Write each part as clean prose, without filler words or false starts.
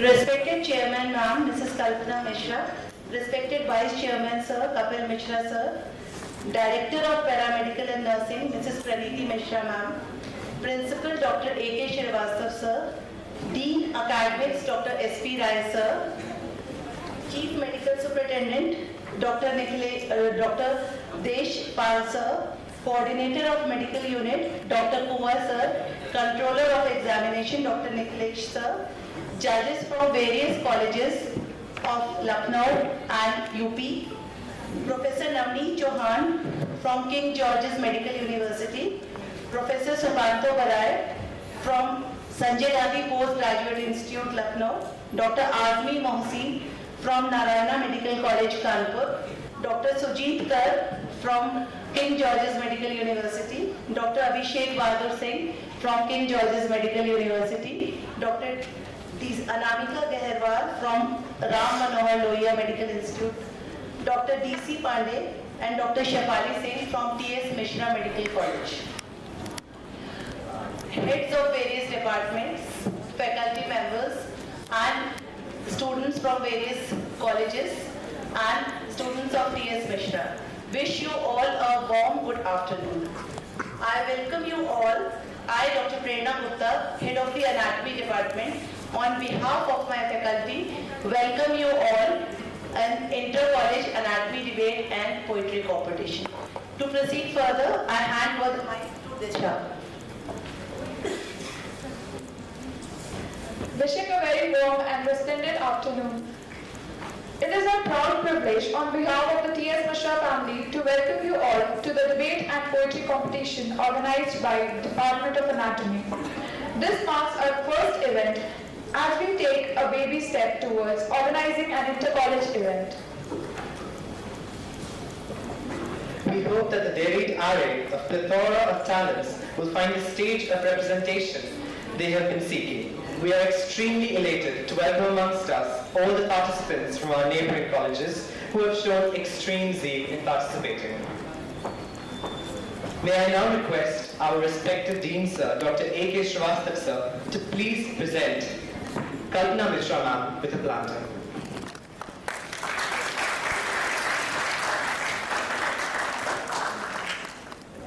Respected Chairman Ma'am, Mrs. Kalpana Mishra, Respected Vice Chairman Sir, Kapil Mishra Sir, Director of Paramedical and Nursing, Mrs. Praniti Mishra Ma'am, Principal Dr. A.K. Srivastava Sir, Dean Academics Dr. S.P. Rai Sir, Chief Medical Superintendent Dr. Desh Pal Sir, Coordinator of Medical Unit Dr. Kumar Sir, Controller of Examination Dr. Nikhilesh Sir, judges from various colleges of Lucknow and UP, Professor Navneet Chauhan from King George's Medical University, Professor Sukanto Barai from Sanjay Gandhi Postgraduate Institute, Lucknow, Dr. Azmi Mohsin from Narayana Medical College, Kanpur, Dr. Sujit Kar from King George's Medical University, Dr. Abhishek Bahadur Singh from King George's Medical University, Dr. Anamika Geherwal from Ram Manohar Lohia Medical Institute, Dr. D.C. Pandey and Dr. Shefali Singh from T.S. Mishra Medical College. Heads of various departments, faculty members and students from various colleges and students of T.S. Mishra. Wish you all a warm good afternoon. I welcome you all. I, Dr. Prerna Gupta, Head of the Anatomy Department, on behalf of my faculty, welcome you all an inter-college anatomy debate and poetry competition. To proceed further, I hand over the mic to Disha. Wishing a very warm and resplendent afternoon. It is our proud privilege on behalf of the T.S. Mishra family to welcome you all to the debate and poetry competition organized by the Department of Anatomy. This marks our first event as we take a baby step towards organizing an inter-college event. We hope that the varied array of plethora of talents will find the stage of representation they have been seeking. We are extremely elated to welcome amongst us all the participants from our neighboring colleges who have shown extreme zeal in participating. May I now request our respected Dean Sir, Dr. A.K. Srivastava Sir, to please present Kalpana Mishra Ma'am with a planter.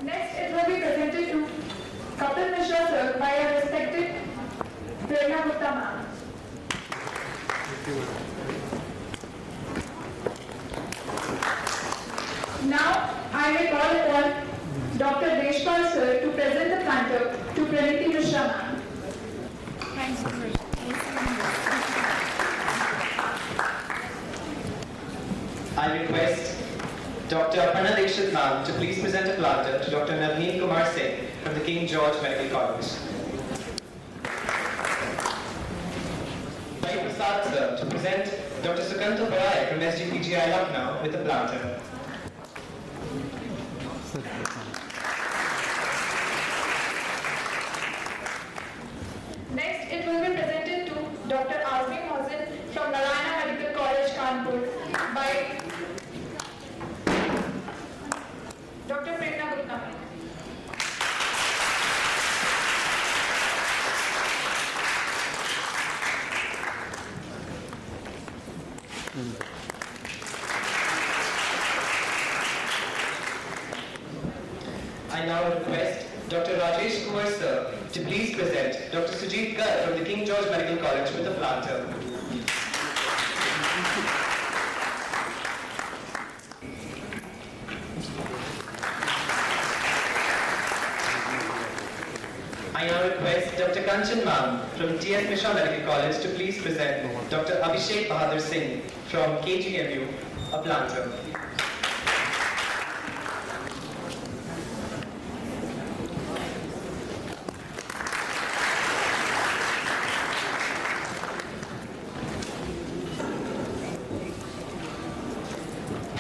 Next, it will be presented to Kapil Mishra Sir by our respected Prerna Gupta Ma'am. Now, I will call upon Dr. Deshpal Sir to present the planter to Praniti Mishra Ma'am. Thanks so much. I request Dr. Aparna Dikshit Ma'am to please present a planter to Dr. Navneet Kumar Singh from the King George Medical College. Dr. Prasad Sir to present Dr. Sukanto Barai from SGPGI Lucknow with a planter. Next, it will be presented to Dr. Azmi Mohsin from Narayana Medical College, Kanpur by Dr. Prerna Gupta. I now request Dr. Rajesh Kumar Sir to please present Dr. Sujit Kar from the King George Medical College with a planter. I now request Dr. Kanchan Ma'am from T.S. Mishra Medical College to please present Dr. Abhishek Bahadur Singh from KGMU, a planter.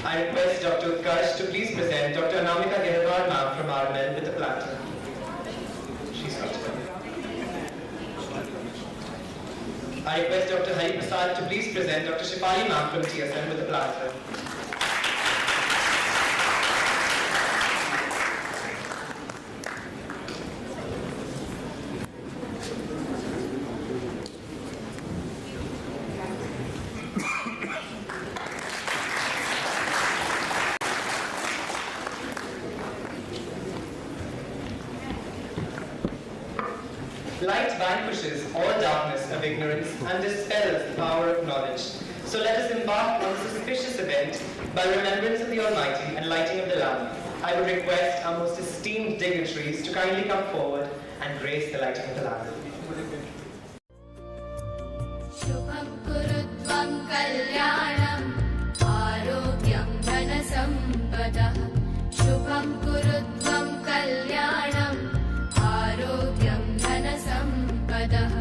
I request Dr. Utkarsh to please present Dr. Anamika Geherwal Ma'am from RMN with a planter. She's not here. I request Dr. Hari Prasad to please present Dr. Shefali Ma'am from TSM with a planter. Light vanquishes all darkness of ignorance and dispels the power of knowledge. So let us embark on this auspicious event by remembrance of the Almighty and lighting of the lamp. I would request our most esteemed dignitaries to kindly come forward and grace the lighting of the lamp. शुभं कुरुत्वं कल्याणम् आरोग्यं धनसम्पदः शुभं कुरुत्वं कल्याणम् आरोग्यं धनसम्पदः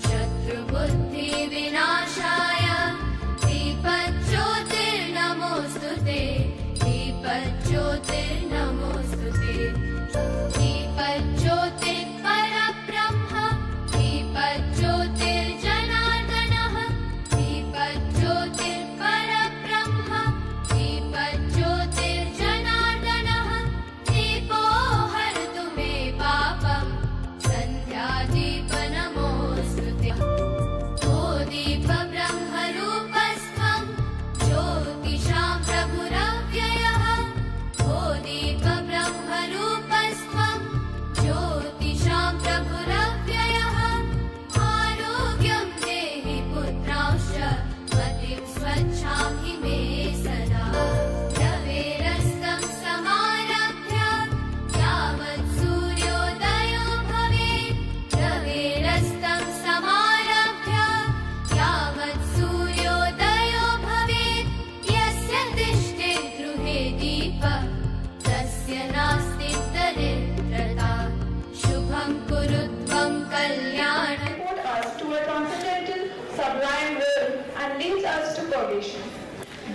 शत्रुबुद्धिविनाशाय दीपज्योतिर्नमोऽस्तु ते दीपज्योतिर्नमोऽस्तु ते दीपज्योतिर्परब्रह्म दीपज्योतिर्जनार्दनः दीपज्योतिर्परब्रह्म दीपज्योतिर्जनार्दनः दीपो हरतु मे पापम् सन्ध्यादीपनमोऽस्तु ते ओ दीपब्रह्मरूपस्त्वं ज्योतिषां प्रभुरव्ययः ओ दीपब्रह्मरूपस्त्वं ज्योतिषां प्रभुरव्ययः आरोग्यं देहि पुत्रांश्च मतिं स्वच्छां हि मे सदा रवेरस्तं समारभ्य यावत् सूर्योदयो भवेत् रवेरस्तं समारभ्य यावत् सूर्योदयो भवेत् यस्य तिष्ठेत् गृहे दीपः तस्य नास्ति दरिद्रता शुभं कुरुत्वं कल्याणम् Transport us to a transcendental, sublime realm and leads us to purgation.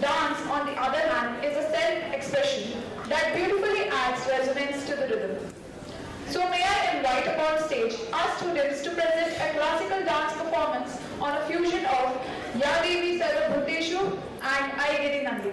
Dance, on the other hand, is a self-expression that beautifully adds resonance to the rhythm. So may I invite upon stage our students to present a classical dance performance on a fusion of Ya Devi Sarva Bhuteshu and I Giri Nandi.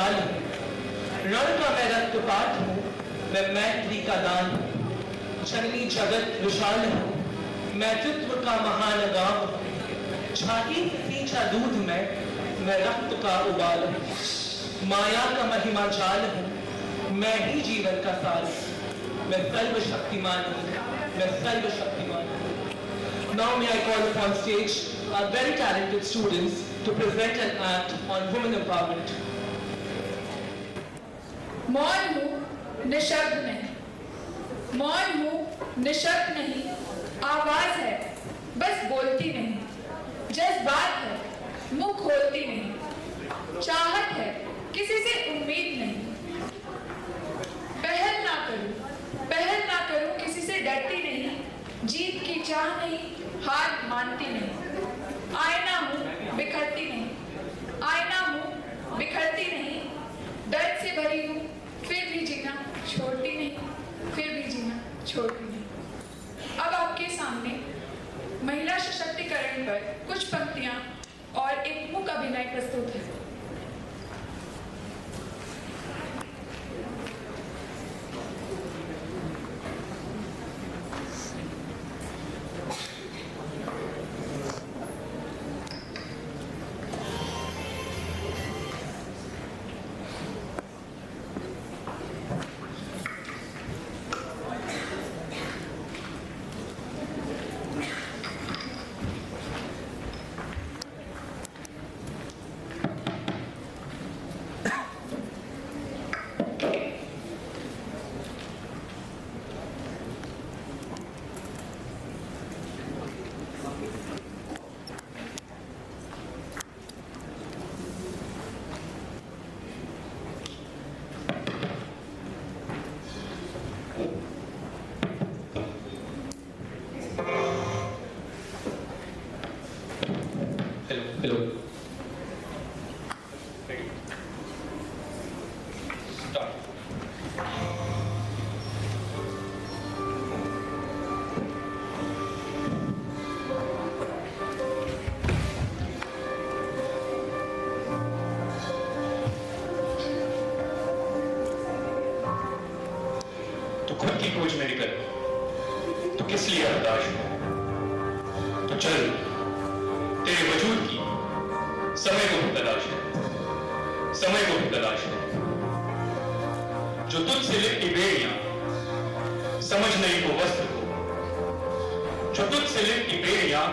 अकाल हूँ, रण का मैं रक्तपात हूँ, मैं मैत्री का दान हूँ, जननी जगत विशाल हूँ, मैं तत्व का महान गांव हूँ, छाती सींचा दूध में मैं रक्त का उबाल हूँ, माया का महिमा जाल हूँ, मैं ही जीवन का सार हूँ, मैं सर्वशक्तिमान हूँ, मैं सर्वशक्तिमान हूँ। Now may I call upon stage our very talented students to present an act on women empowerment. मौन हूँ निशब्द नहीं, मौन हूँ निशब्द नहीं, आवाज है बस बोलती नहीं, जज्बात है मुंह खोलती नहीं, चाहत है किसी से उम्मीद नहीं, पहल ना करूं किसी से डरती नहीं, जीत की चाह नहीं हार मानती नहीं, आईना हूं बिखरती नहीं, आईना हूं बिखरती नहीं, दर्द से भरी हूं फिर भी जीना छोड़ती नहीं, फिर भी जीना छोड़ती नहीं। अब आपके सामने महिला सशक्तिकरण पर कुछ पंक्तियां और एक मूक अभिनय प्रस्तुत है। Hello. Ready. Start. तो खुद की खोज में निकल, तो किस लिए हताश है? तो चल, तेरे वजूद की समय को भी तलाश है, समय को भी तलाश है, जो तुझसे लिपटी बेड़ियां समझ नहीं को वस्त्र को, जो तुझसे लिपटी बेड़ियां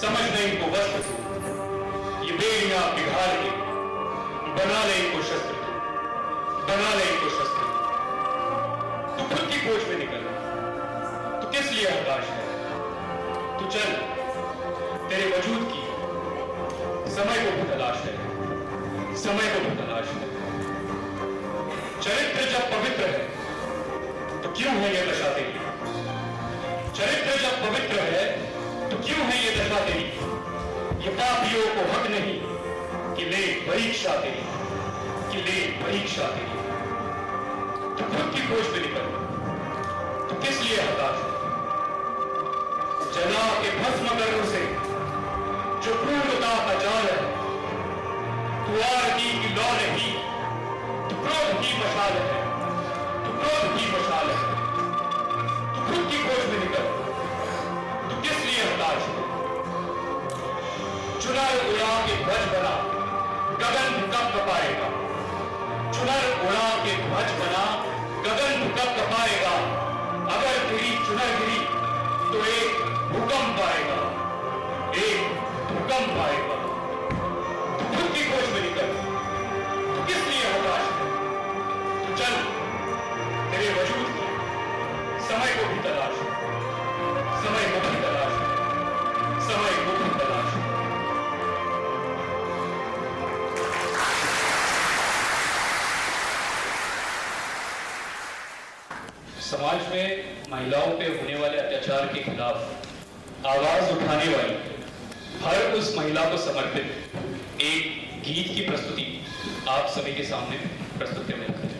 समझ नहीं को वस्त्र को, ये बेड़ियां पिघाल के बना ले इनको शस्त्र को, बना ले इनको शस्त्र को। तू खुद की खोज में निकल, तो किस लिए हताश है? तू चल, तेरे वजूद की समय को भी तलाश है, समय को भी तलाश है। चरित्र जब पवित्र है तो क्यों है ये दशा तेरी? चरित्र जब पवित्र है तो क्यों है ये दशा तेरी? ये पापियों को हक नहीं कि ले परीक्षा तेरी, कि ले परीक्षा तेरी। तो खुद की खोज में निकल, तो किस लिए हताश है? जला के भस्म कर उसे जो क्रूरता का जाल है, तू आरती की लौ नहीं, तू क्रोध की मशाल है, तू क्रोध की मशाल है। तू खुद की खोज में निकल, तू किस लिए हताश है? चुनर उड़ा के ध्वज बना, गगन भूकंप कपाएगा, चुनर उड़ा के ध्वज बना, गगन भूकंप कपाएगा। अगर तेरी चुनर गिरी तो एक भूकंप आएगा, एक भूकंप आएगा। तो खुद की खोज में निकल, तो किस लिए हताश है? तो चल, तेरे वजूद की समय को भी तलाश है, समय को भी तलाश है, समय को भी तलाश है। समाज में महिलाओं पे होने वाले अत्याचार के खिलाफ आवाज उठाने वाली हर उस महिला को समर्पित एक गीत की प्रस्तुति आप सभी के सामने प्रस्तुत करने लगा है।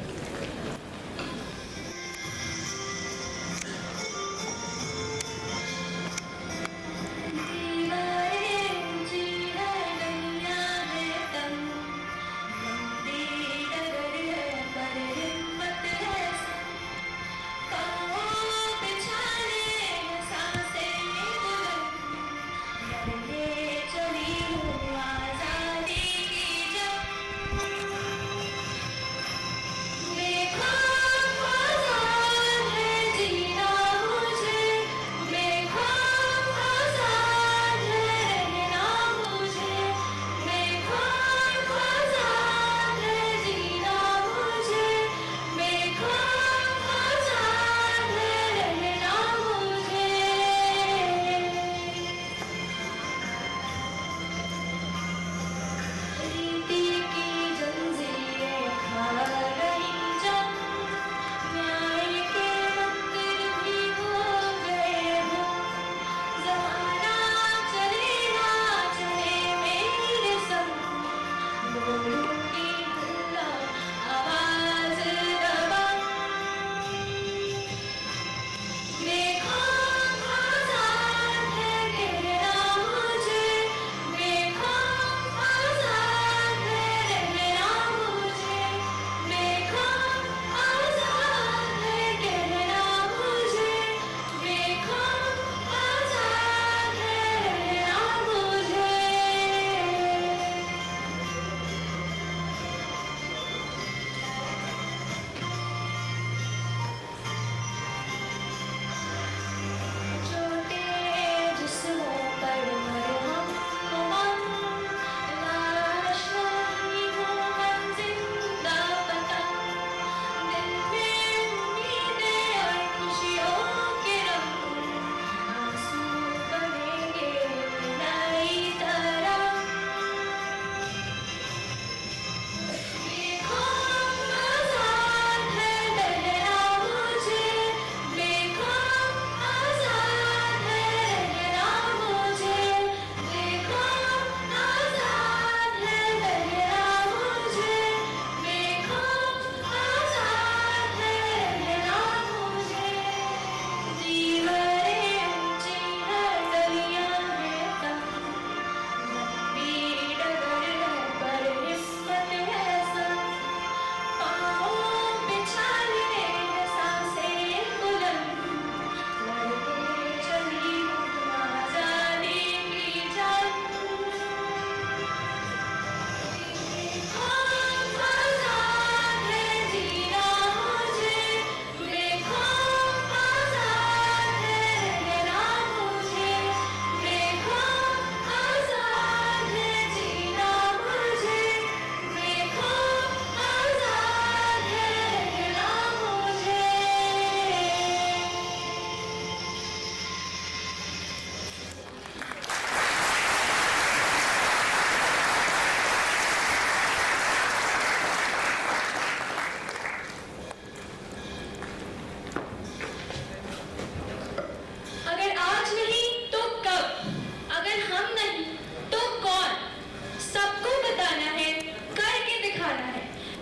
जीवन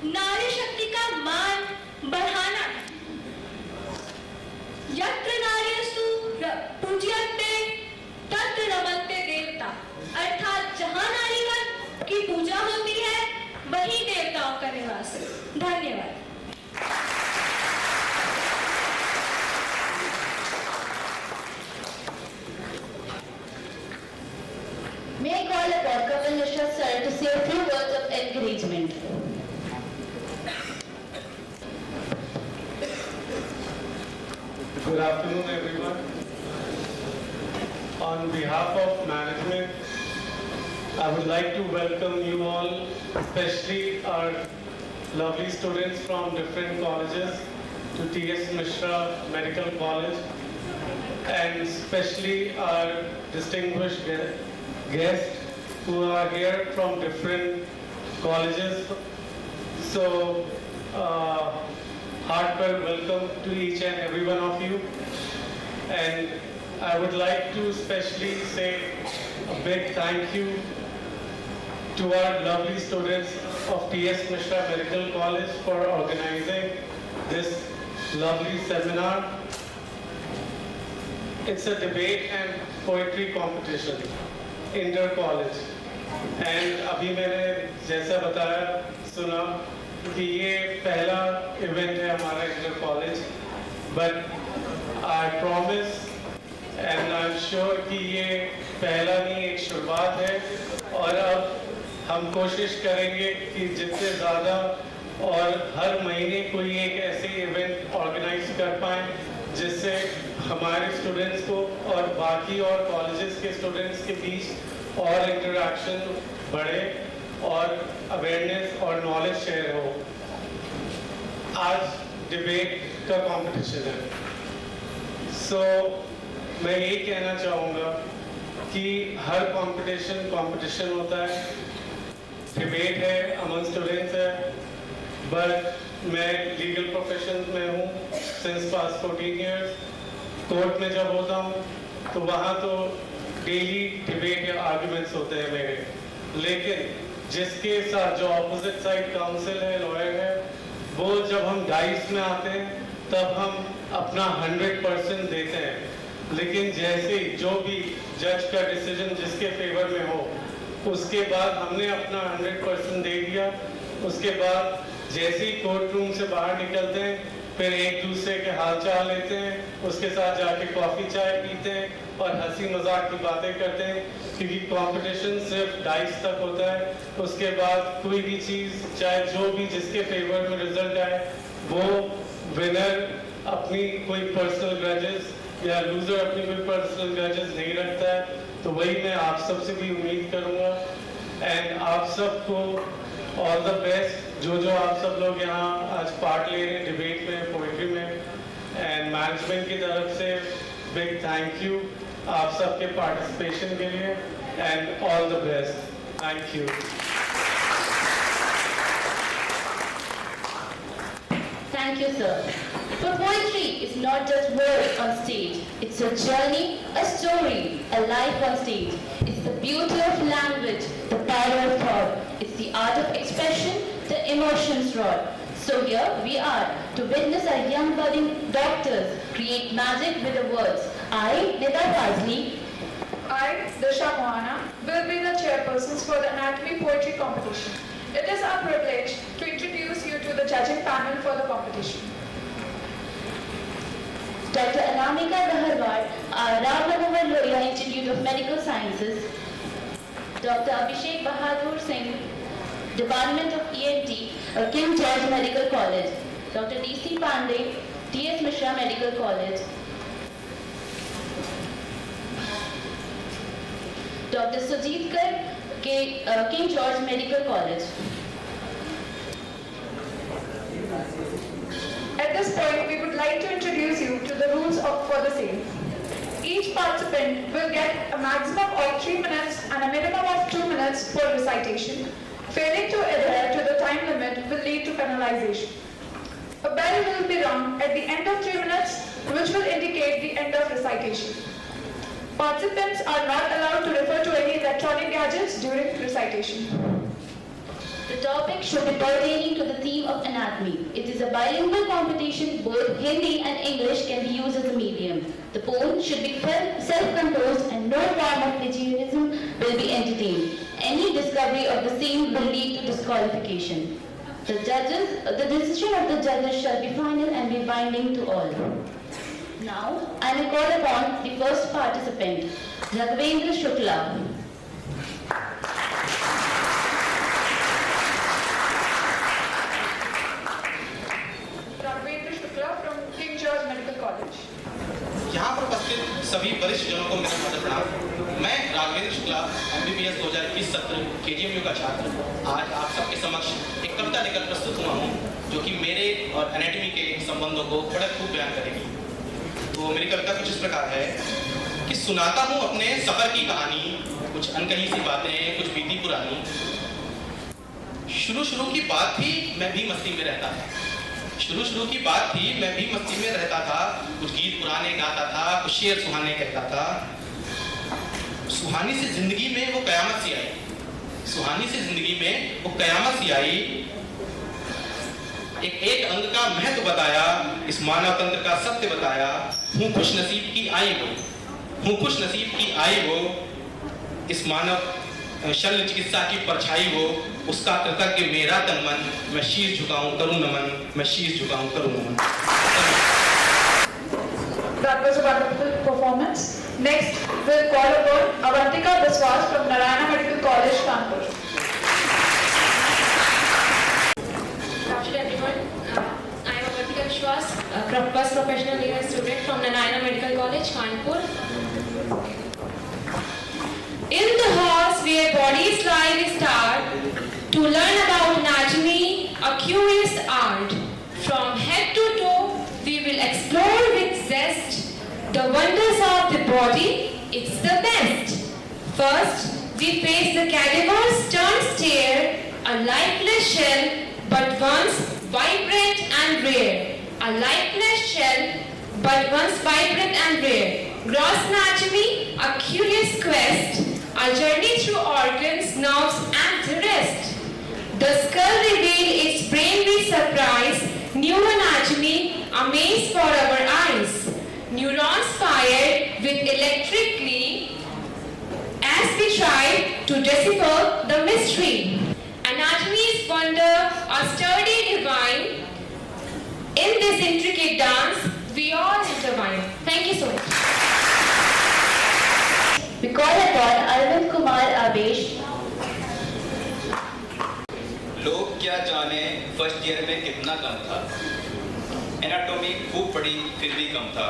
नारी शक्ति का मान बढ़ाना है। यत्र नार्यस्तु पूज्यन्ते तत्र रमन्ते देवता, अर्थात जहाँ नारीगण की पूजा होती है वही देवताओं का निवास है। धन्यवाद। May I call upon Kapil Mishra sir to say a few words of encouragement. Good afternoon, everyone. On behalf of management, I would like to welcome you all, especially our lovely students from different colleges, to T.S. Mishra Medical College, and especially our distinguished guests who are here from different colleges. So, heartfelt welcome to each and every one of you. And I would like to especially say a big thank you to our lovely students of T.S. Mishra Medical College for organizing this lovely seminar. It's a debate and poetry competition, inter-college. And अभी मैंने जैसा बताया सुना कि ये पहला event है हमारा inter college, but I promise and I am sure कि ये पहला नहीं, एक शुरुआत है। और अब हम कोशिश करेंगे कि जितने ज़्यादा और हर महीने कोई एक ऐसे इवेंट ऑर्गेनाइज कर पाएँ जिससे हमारे स्टूडेंट्स को और बाकी और कॉलेजेस के स्टूडेंट्स के बीच और इंटरेक्शन बढ़े और अवेयरनेस और नॉलेज शेयर हो। आज डिबेट का कंपटीशन है। सो मैं ये कहना चाहूँगा कि हर कंपटीशन होता है, डिबेट है, अमंग स्टूडेंट्स है, बट मैं लीगल प्रोफेशन में हूँ सिंस पास्ट 14 ईयर्स। कोर्ट में जब होता हूँ तो वहाँ तो डेली डिबेट या आर्ग्यूमेंट्स होते हैं मेरे, लेकिन जिसके साथ जो ऑपोजिट साइड काउंसिल है, लॉयर है, वो जब हम डाइस में आते हैं तब हम अपना 100% देते हैं, लेकिन जैसे ही जो भी जज का डिसीजन जिसके फेवर में हो उसके बाद हमने अपना 100% दे दिया। उसके बाद जैसे ही कोर्ट रूम से बाहर निकलते हैं फिर एक दूसरे के हालचाल लेते हैं, उसके साथ जाके कॉफ़ी चाय पीते हैं और हंसी मजाक की बातें करते हैं, क्योंकि कंपटीशन सिर्फ डाइस तक होता है। उसके बाद कोई भी चीज़ चाहे जो भी जिसके फेवर में रिजल्ट आए वो विनर अपनी कोई पर्सनल ग्रजेस या लूजर अपनी कोई पर्सनल ग्रजेस नहीं रखता है। तो वही मैं आप सब से भी उम्मीद करूँगा एंड आप सबको ऑल द बेस्ट। जो आप सब लोग यहाँ आज पार्ट ले रहे हैं डिबेट में, पोइट्री में, एंड मैनेजमेंट की तरफ से बिग थैंक यू आप सबके पार्टिसिपेशन के लिए and all the best. Thank you. Thank you, sir. For poetry is not just words on stage. It's a journey, a story, a life on stage. It's the beauty of language, the power of thought. It's the art of expression, the emotions raw. So here we are to witness our young budding doctors create magic with the words. I, Nida Fazli, I, Disha Mohana, will be the chairpersons for the anatomy poetry competition. It is our privilege to introduce you to the judging panel for the competition. Dr. Anamika Daharwad, Ram Manohar Lohia Institute of Medical Sciences, Dr. Abhishek Bahadur Singh, Department of ENT, King George Medical College, Dr. D.C. Pandey, T.S. Mishra Medical College, Dr. Sujit Kar, King George Medical College. At this point, we would like to introduce you to the rules for the same. Each participant will get a maximum of 3 minutes and a minimum of 2 minutes for recitation. Failing to adhere to the time limit will lead to penalization. A bell will be rung at the end of 3 minutes, which will indicate the end of recitation. Participants are not allowed to refer to any electronic gadgets during recitation. The topic should be pertaining to the theme Anatomy. It is a bilingual competition. Both Hindi and English can be used as a medium. The poem should be self-composed and no form of plagiarism will be entertained. Any discovery of the same will lead to disqualification. The decision of the judges shall be final and be binding to all. Now, I will call upon the first participant, Raghavendra Shukla. Raghavendra Shukla from King George Medical College. यहाँ पर उपस्थित सभी वरिष्ठ जनों को मेरा सादर प्रणाम। मैं राघवेंद्र शुक्ला MBBS 2021 सत्र KGMU का छात्र आज आप सबके समक्ष एक कविता लेकर प्रस्तुत हुआ हूँ जो कि मेरे और एनाटॉमी के संबंधों को बड़ा खूब बयान करेगी। तो मेरी कविता कुछ इस प्रकार है कि सुनाता हूँ अपने सफर की कहानी, कुछ अनकही सी बातें, कुछ बीती पुरानी। शुरू की बात थी मैं भी मस्ती में रहता था। शुरू की बात थी मैं भी मस्ती में रहता था। कुछ गीत पुराने गाता था, कुछ शेर सुहाने कहता था। सुहानी सी जिंदगी में वो कयामत सी आई। सुहानी सी जिंदगी में वो कयामत सी आई। एक अंग का महत्व बताया, इस मानव तंत्र का सत्य बताया। हूँ खुश नसीब की आई वो, हूँ खुश नसीब की आई वो। इस मानव शल्य चिकित्सा की परछाई वो, उसका कृतज्ञ मेरा तन मन। मैं शीश झुकाऊं करूं नमन, मैं शीश झुकाऊं करूं नमन। That was a wonderful performance. Next, we'll call upon Avantika Biswas from Narayana Medical College, Kanpur. Good afternoon, everyone. I am Avantika Biswas, a first professional year student from Narayana Medical College, Kanpur. In the halls where bodies lie starred, to learn about anatomy, a curious art. From head to toe, we will explore with zest the wonders of the body. It's the best. First, we face the cadaver's stern stare, a lifeless shell, but once vibrant and rare. A lifeless shell, but once vibrant and rare. Gross anatomy, a curious quest, a journey through organs, nerves, and the rest. The skull revealed its brainly surprise, new anatomy, a maze for our eyes. Neurons fired with electrically as we try to decipher the mystery. Anatomy's wonder, a sturdy divine. In this intricate dance, we all intertwine. Thank you so much. We call upon Arvind Kumar Abesh. लोग क्या जाने first year में कितना कम था। Anatomy खूब पढ़ी फिर भी कम था।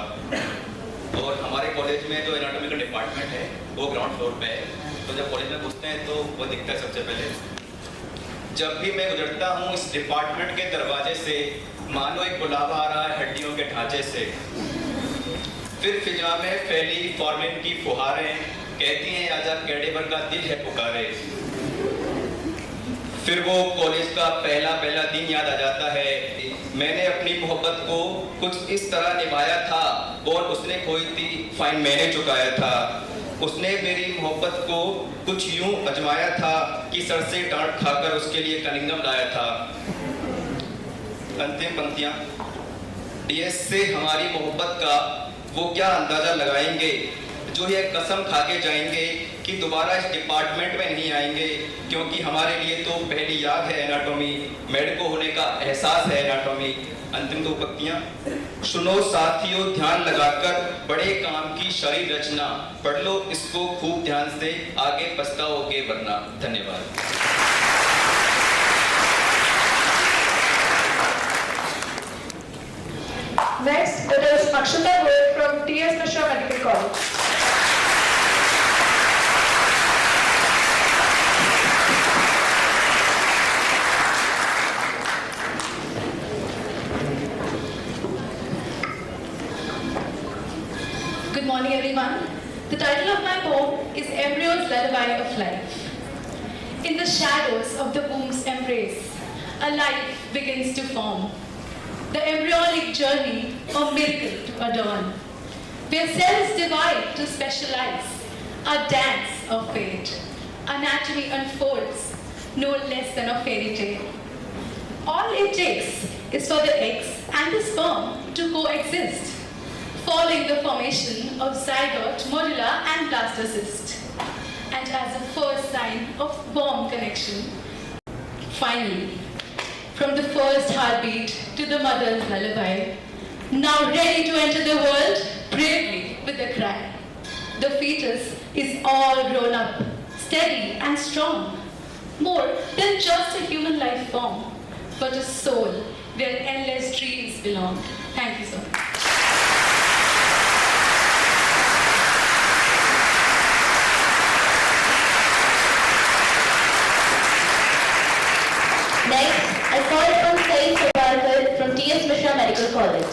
और हमारे कॉलेज में जो एनाटॉमी का डिपार्टमेंट है वो ग्राउंड फ्लोर पे है। तो जब कॉलेज में घुसते हैं तो वो दिखता है सबसे पहले। जब भी मैं गुजरता हूँ इस डिपार्टमेंट के दरवाजे से, मानो एक बुलावा आ रहा है हड्डियों के ढांचे से। फिर फिजा में फैली फॉर्मिन की फुहारें कहती हैं आजा कैडेवर का दिल है पुकारे। फिर वो कॉलेज का पहला दिन याद आ जाता है। मैंने अपनी मोहब्बत को कुछ इस तरह निभाया था और उसने खोई थी फाइन मैंने चुकाया था। उसने मेरी मोहब्बत को कुछ यूं अजमाया था कि सर से डांट खाकर उसके लिए कनिंगम लाया था। अंतिम पंक्तियां। डीएस से हमारी मोहब्बत का वो क्या अंदाजा लगाएंगे जो ये कसम खा के जाएंगे कि दोबारा इस डिपार्टमेंट में नहीं आएंगे, क्योंकि हमारे लिए तो पहली याद है एनाटॉमी, मेडिको होने का एहसास है एनाटॉमी। अंतिम दो पंक्तियां। सुनो साथियों ध्यान लगाकर बड़े काम की शरीर रचना, पढ़ लो इसको खूब ध्यान से आगे पछताओगे वरना। धन्यवाद। Next, it is Akshata Goyal from T.S. MISRA Medical College. Good morning, everyone. The title of my poem is Embryo's Lullaby of Life. In the shadows of the womb's embrace, a life begins to form. The embryonic journey of miracle to adorn, where cells divide to specialize, a dance of fate. Anatomy unfolds, no less than a fairy tale. All it takes is for the eggs and the sperm to coexist, following the formation of zygote, modular and blastocyst, and as a first sign of warm connection. Finally, from the first heartbeat to the mother's lullaby, now ready to enter the world bravely with a cry. The fetus is all grown up, steady and strong, more than just a human life form, but a soul where endless dreams belong. Thank you so much. Next, I call upon Saeed Savarkar from T.S. MISRA Medical College.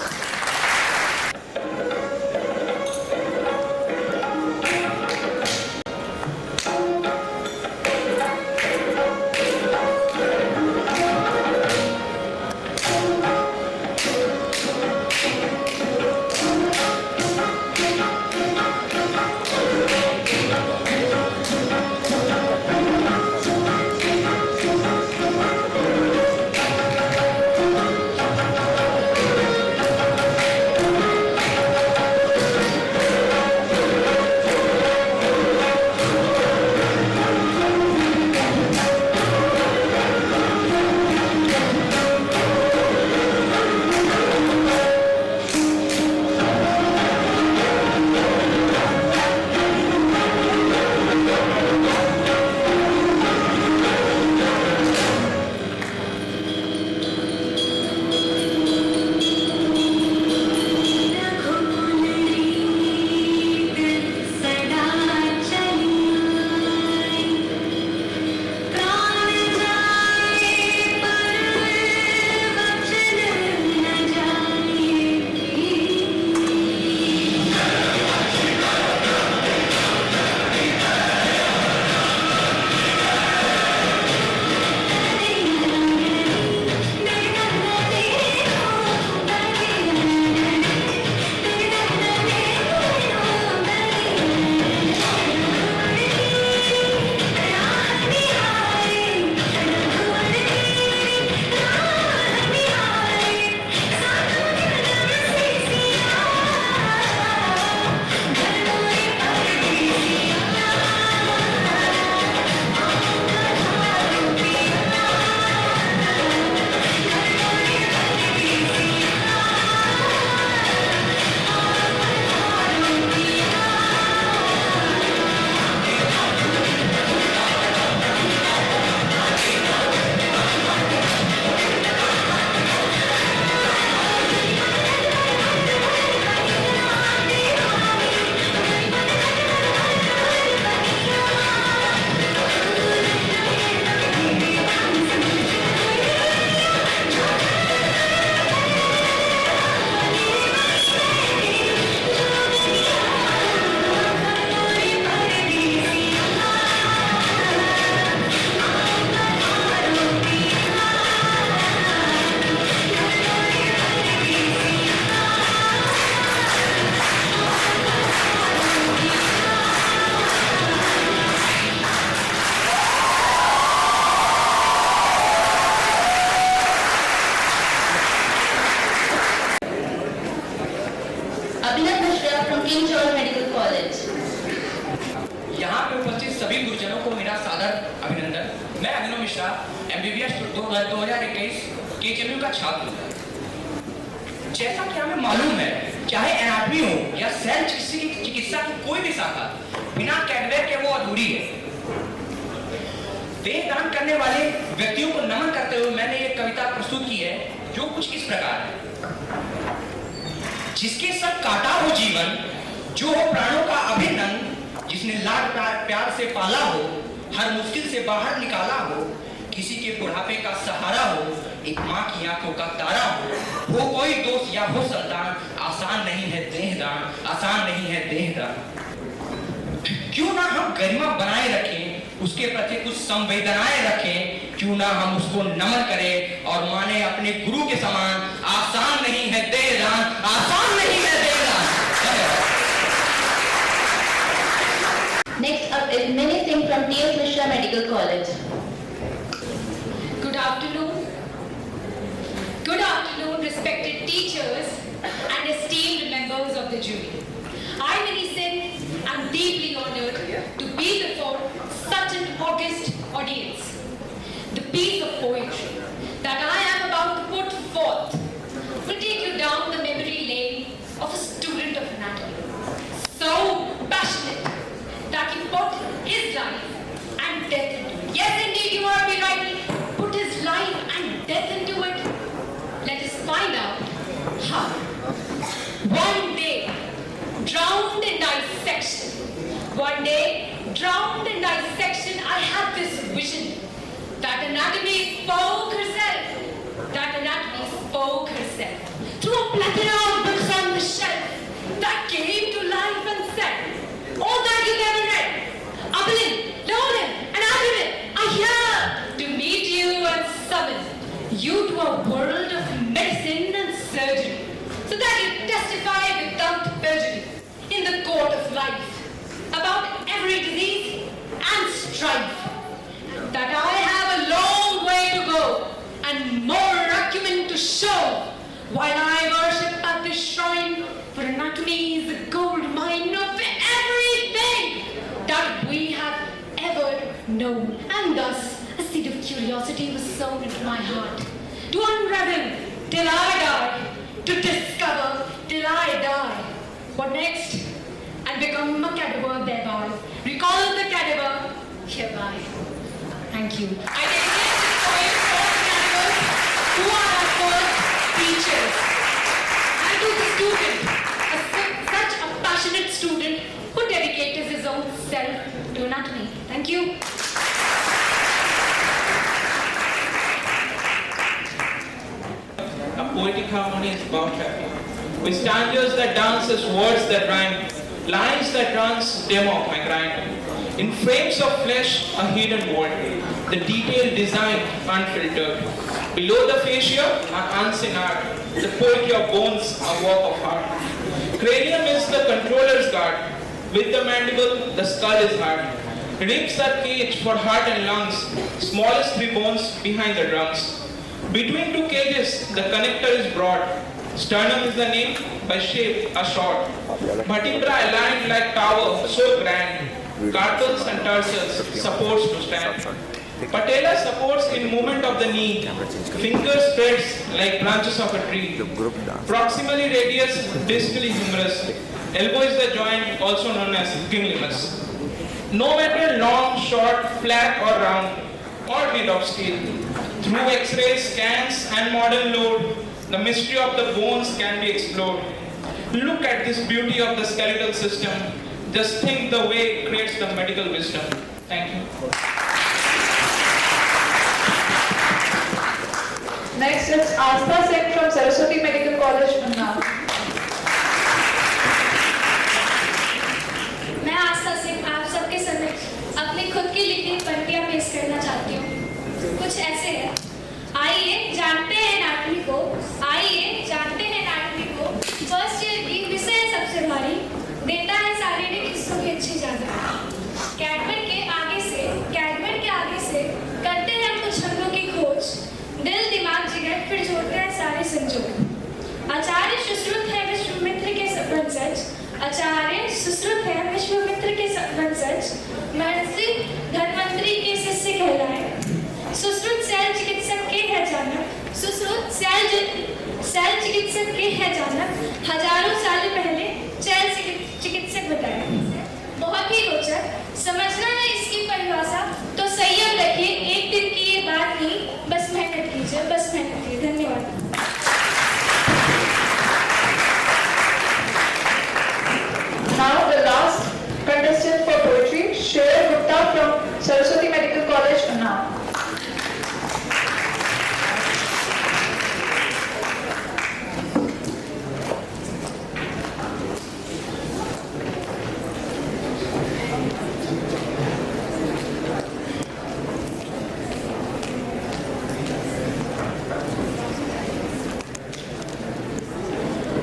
यहाँ पे उपस्थित सभी गुरुजनों को मेरा सादर अभिनंदन। मैं अभिनव मिश्रा MBBS 2021 KJMU का छात्र हूँ। जैसा कि हमें मालूम है, चाहे एनाटॉमी हो या सेल चिकित्सा की कोई भी शाखा बिना कैडवेयर के वो अधूरी है। देह दान करने वाले व्यक्तियों को नमन करते हुए मैंने ये कविता प्रस्तुत की है, जो कुछ इस प्रकार है। जिसके सब काटा हो जीवन, जो हो प्राणों का अभिन्न अंग, जिसने लाड प्यार से पाला हो, हर मुश्किल से बाहर निकाला हो, किसी के बुढ़ापे का सहारा हो, एक माँ की आंखों का तारा हो कोई दोस्त या हो संतान, आसान नहीं है देहदान, आसान नहीं है देहदान। क्यों ना हम गरिमा बनाए रखें, उसके प्रति कुछ संवेदनाएं रखें, क्यों ना हम उसको नमन करें और माने अपने गुरु के समान, आसान नहीं है देहदान, आसान नहीं है देहदान। Next up is Mini Singh from T.S. MISRA Medical College. Good afternoon. Good afternoon. teachers, and esteemed members of the jury. I, Vinny Singh, am deeply honored to be before such an august audience. The piece of poetry that I am about to put forth will take you down the memory lane of a student of anatomy. So passionate that he put his life and death into it. Yes, indeed, you heard me rightly. Put his life and death into it. Let us find out how. One day, drowned in dissection. One day, drowned in dissection, I had this vision that anatomy spoke herself. That anatomy spoke herself. Through a plethora of books on the shelf that came to life and said, all that you never read. Abelin, Lowlin, and Agilin are here to meet you and summon you to a world of medicine and surgery, so that you testify without perjury in the court of life about every disease and strife. That I have a long way to go and more acumen to show, while I worship at the shrine, for anatomy is the gold mine of everything that we have ever known. And thus, a seed of curiosity was sown into my heart, to unravel till I die, to discover till I die. What next? And become a cadaver thereby. Recall the cadaver hereby. Thank you. I dedicate this poem to all the cadavers who are our first teachers. And to the student, such a passionate student who dedicated his own self to anatomy. Thank you. A poetic harmony is about traffic, with stanzas that dance as words that rhyme, lines that runs demo of my grind. In frames of flesh, a hidden world, the detailed design unfiltered. Below the fascia, an unseen art, the poetry of bones, a work of art. Cranium is the controller's guard. With the mandible, the skull is hard. Ribs are cage for heart and lungs, smallest three bones behind the drums. Between two cages, the connector is broad. Sternum is the name, by shape a short. Vertebra aligned like tower, so grand. Carpals and tarsals, supports to stand. Patella supports in movement of the knee. Fingers spreads like branches of a tree. Proximally radius, distally humerus. Elbow is the joint, also known as gimlimus. No matter long, short, flat or round, or made of steel. Through X-rays, scans and modern load, the mystery of the bones can be explored. Look at this beauty of the skeletal system. Just think the way it creates the medical wisdom. Thank you. Next is Aastha Singh from Saraswati Medical College, Unnao. मैं आस्था सिंह आप सबके समक्ष अपनी खुद की लिखी पंक्तियां पेश करना चाहती हूँ। कुछ ऐसे है। आइए जानते हैं एनाटॉमी को, आइए जानते हैं एनाटॉमी को। फर्स्ट ईयर की विषय है सबसे भारी, देता है शारीरिक हिस्सों की अच्छी जानकारी। कैडमर के आगे से करते हैं हम कुछ छंदों की खोज, दिल दिमाग जिगर फिर जोड़ते हैं सारे संजोग। आचार्य सुश्रुत है विश्वामित्र के वंशज, आचार्य सुश्रुत है विश्वामित्र के वंशज, महर्षि धन्वंतरि के शिष्य कहलाए। सुश्रुत शैल चिकित्सक के है जानक, सुश्रुत शैल चिकित्सक के है जानक, हजारों साल पहले शैल चिकित्सक बताए। बहुत ही रोचक, समझना है इसकी परिभाषा तो संयम रखिए, एक दिन की ये बात नहीं, बस मेहनत कीजिए, बस मेहनत कीजिए। धन्यवाद। Now the last contestant for poetry, Shreya Gupta from Saraswati Medical College, Unnao.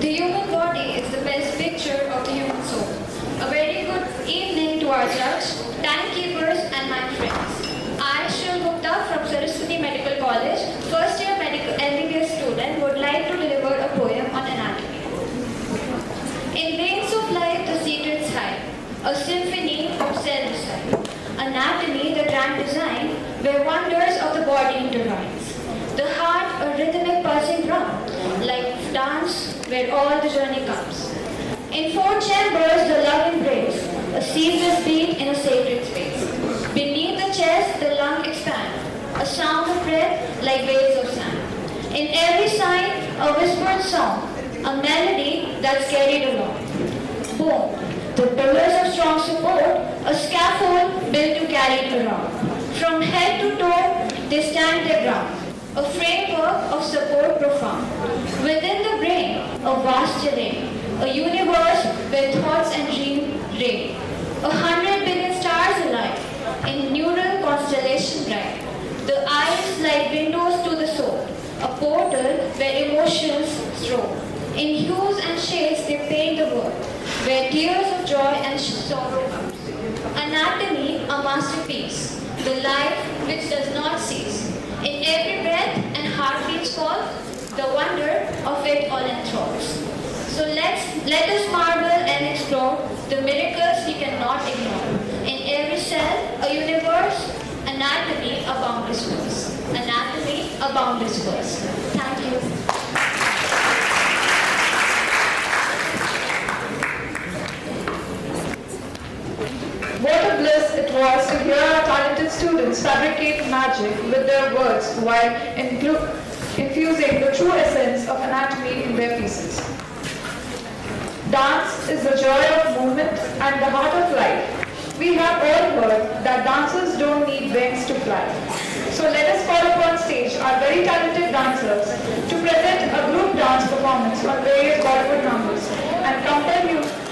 The human body is the best picture of the human soul. A very good evening to our judge, timekeepers and my friends. I, Shreya Gupta from Saraswati Medical College, first year medical MBBS student, would like to deliver a poem design where wonders of the body intertwines. The heart a rhythmic pulsing drum, like dance where all the journey comes. In four chambers the love embrace, a ceaseless beat in a sacred space. Beneath the chest the lung expand, a sound of breath like waves of sand. In every sign a whispered song, a melody that's carried along. Boom, the pillars of strong support, a scaffold built to carry it around. From head to toe they stand their ground, a framework of support profound. Within the brain a vast terrain, a universe where thoughts and dreams reign. 100 billion stars align in neural constellation bright. The eyes like windows to the soul, a portal where emotions stroll. In hues and shades they paint the world, where tears of joy and sorrow comes. Anatomy a masterpiece, the life which does not cease. In every breath and heartbeat's call, the wonder of it all enthralls. So let us marvel and explore the miracles we cannot ignore. In every cell, a universe, anatomy, a boundless verse. Anatomy, a boundless verse. Thank you. What a bliss it was to hear our talented students fabricate magic with their words while infusing the true essence of anatomy in their pieces. Dance is the joy of movement and the heart of life. We have all heard that dancers don't need wings to fly. So let us call upon stage our very talented dancers to present a group dance performance on various Bollywood numbers and compel you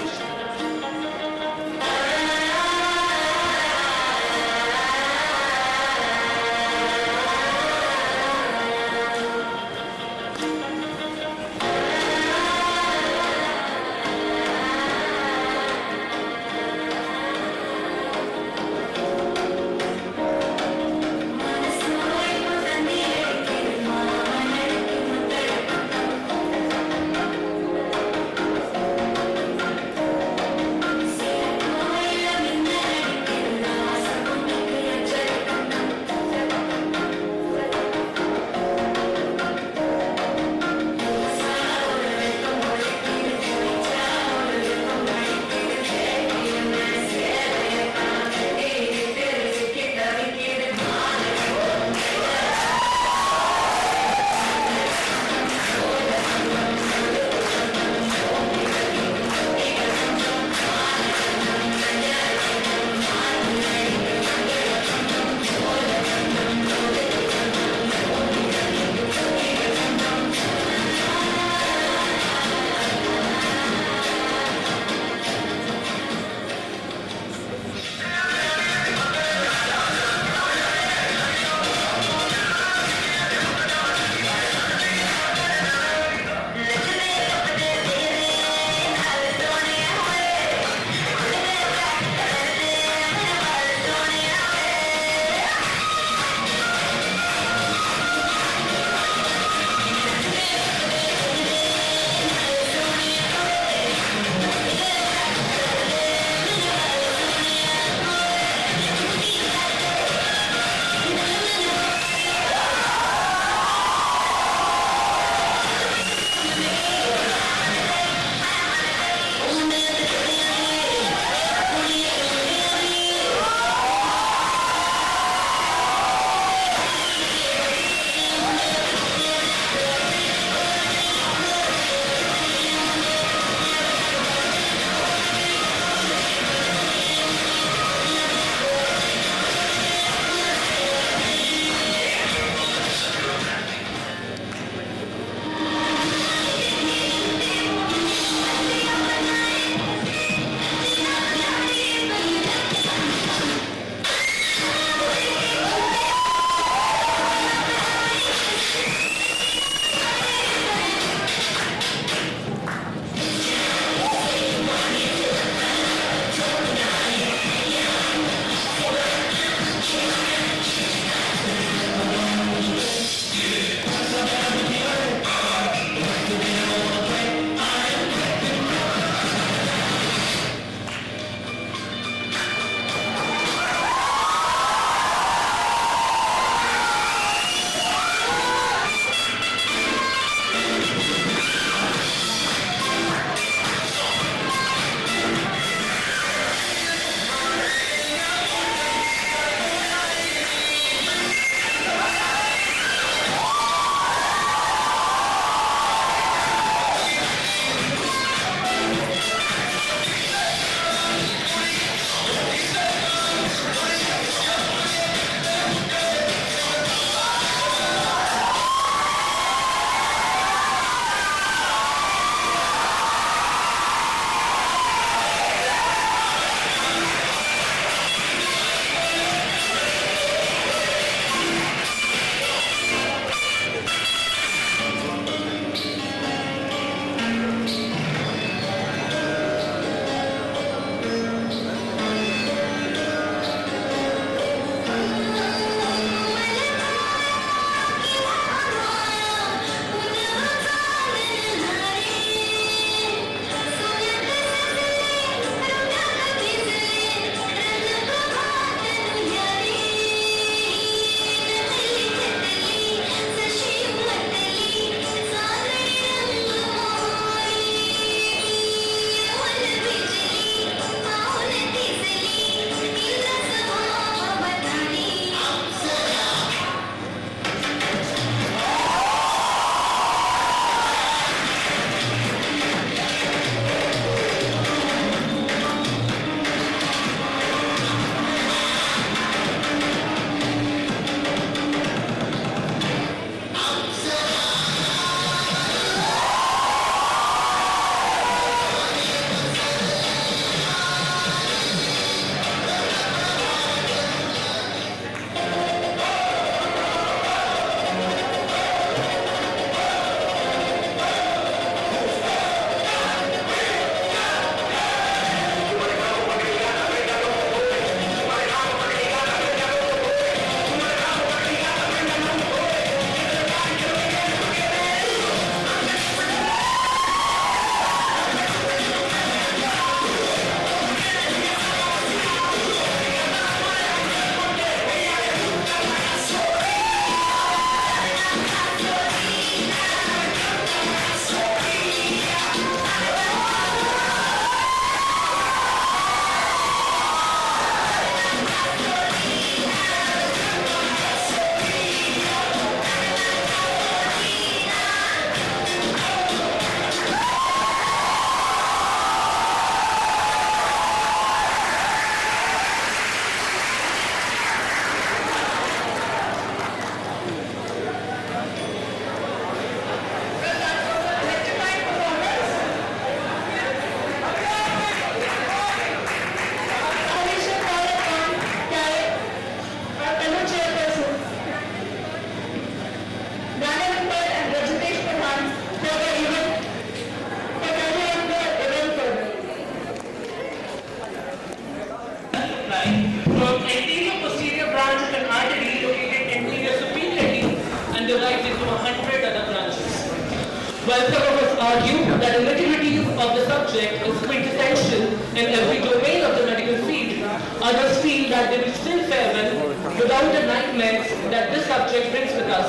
While some of us argue that the nitty-gritty of the subject is quintessential in every domain of the medical field, others feel that they will still fare well without the nightmares that this subject brings with us,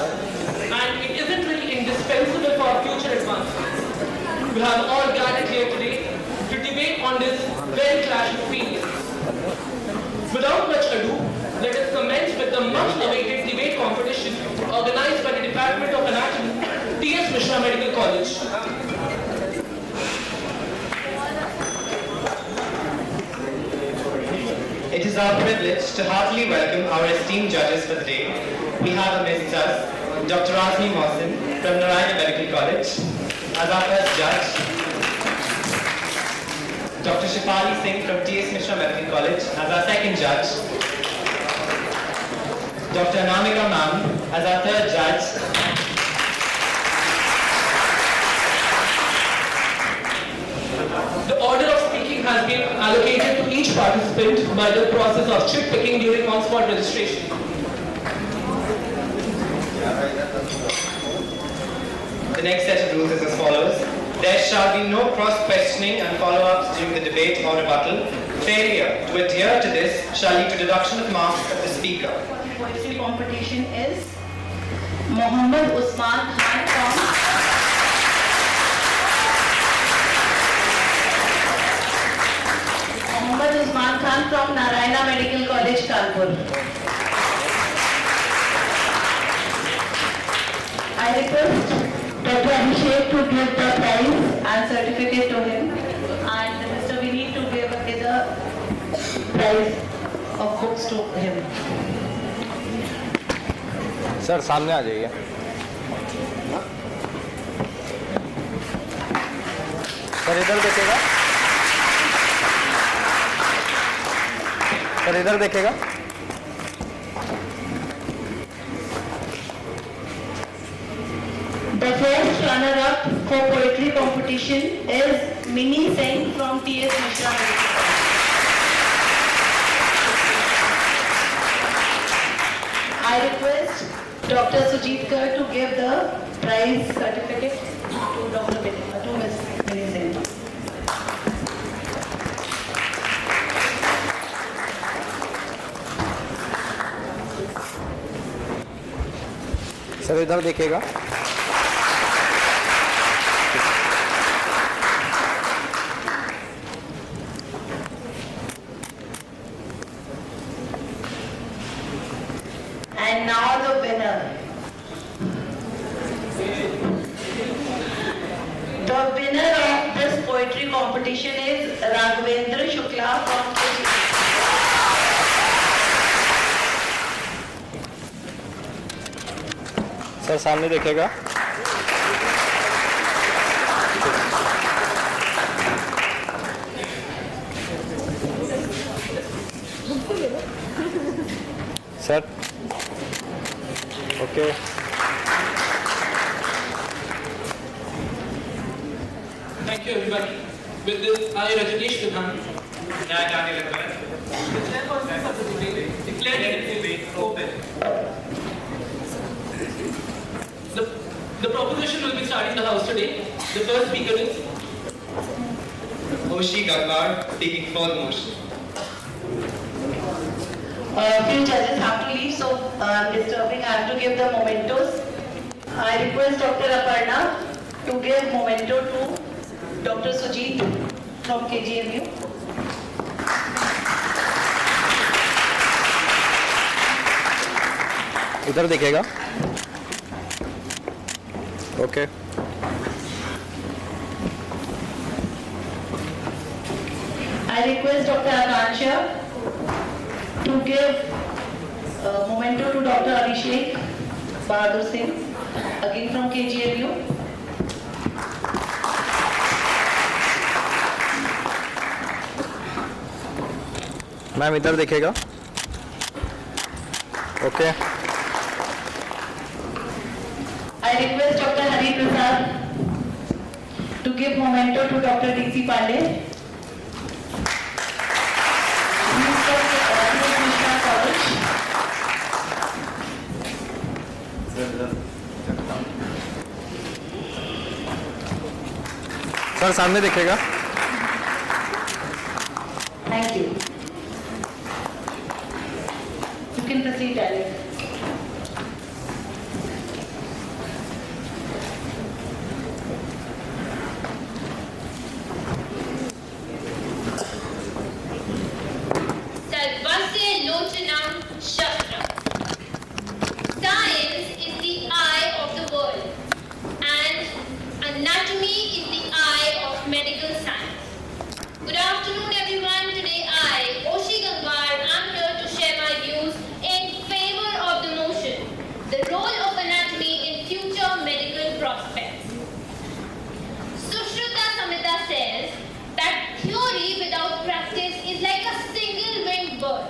and it isn't really indispensable for our future advancement. We have all gathered here today to debate on this very clash of opinions. Without much ado, let us commence with the much-awaited debate competition organized by the Department of Anatomy, T.S. MISRA Medical College. It is our privilege to heartily welcome our esteemed judges for the day. We have amidst us Dr. Azmi Mohsin from Narayana Medical College as our first judge, Dr. Shifali Singh from T.S. MISRA Medical College as our second judge, Dr. Anamika Ma'am as our third judge, The order of speaking has been allocated to each participant by the process of chip picking during on-spot registration. The next set of rules is as follows. There shall be no cross-questioning and follow-ups during the debate or rebuttal. Failure to adhere to this shall lead to deduction of marks of the speaker. Poetry competition is Mohammed Usman Khan from Narayana Medical College, Kanpur. I request Dr. Abhishek to give the prize and certificate to him, and Mr. Vineet to give the prize of books to him. Sir सामने आ जाइए. Sir इधर देखेगा. Sir इधर देखेगा. The first runner-up for poetry competition is Mini Singh from T.S. MISRA Medical College. I request Dr. Sujit Kar to give the prize certificate to Ms. Mini Singh. Sir इधर देखेगा. And now the winner. The winner of this poetry competition is Raghavendra Shukla from KG. Sir सामने देखेगा. Sir okay. Thank you everybody. With this, I, Rajneesh Pradhan, declare the debate open. The proposition will be starting the house today. The first speaker is Oshi Gagbar speaking for the motion. Few judges have to leave, so I'm disturbing. I have to give the mementos. I request Dr. Aparna to give memento to Dr. Sujit from KGMU. इधर देखेगा. Okay. I request Dr. Akansha to give memento to Dr. Abhishek Bahadur Singh, again from KGMU. Ma'am इधर देखेगा. Okay. I request Dr. Hari Prasad to give memento to Dr. D.C. Pandey. He is from T.S. MISRA College. Sir सामने दिखेगा. Thank you. You can proceed, Alex. Sarvasya Lochanam Shastra. Science is the eye of the world, and anatomy is the eye of medical science. Good afternoon, everyone. Today I, Oshi Gangwar, am here to share my views in favor of the motion, the role of anatomy in future medical prospects. Sushruta Samhita says that theory without practice is like a single-winged bird,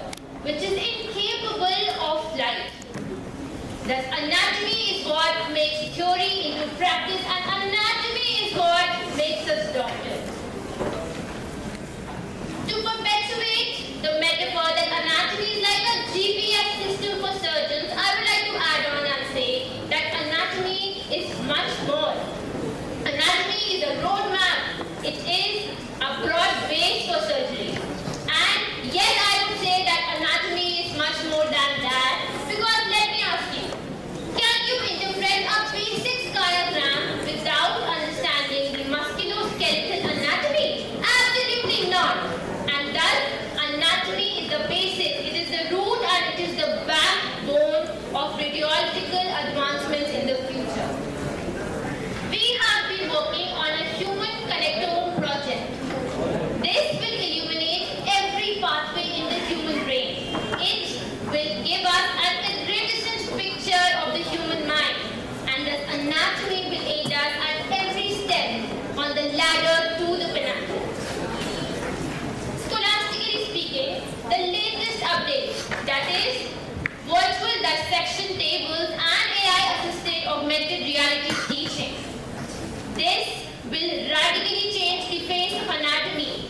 which is incapable of flight. Thus, anatomy is what makes theory into practice, and anatomy is what makes us doctors. To perpetuate the metaphor that anatomy is like a GPS system for surgeons, I would like to add on and say that anatomy is much more. Anatomy is a roadmap. It is a broad base for surgery. And yet I would say that anatomy is much more than that, because let me ask you, can you interpret a basic diagram without understanding the musculoskeletal anatomy? Absolutely not. And thus, anatomy is the basis, it is the root, and it is the backbone of radiological advancements in the future. We have been working on a human connectome project. This will illuminate every pathway in the human brain. It will give us an iridescent picture of the human mind, and the anatomy will aid us at every step on the ladder to the pinnacle. Scholastically speaking, the latest update, that is, virtual dissection tables and AI-assisted augmented reality teaching. This will radically change the face of anatomy,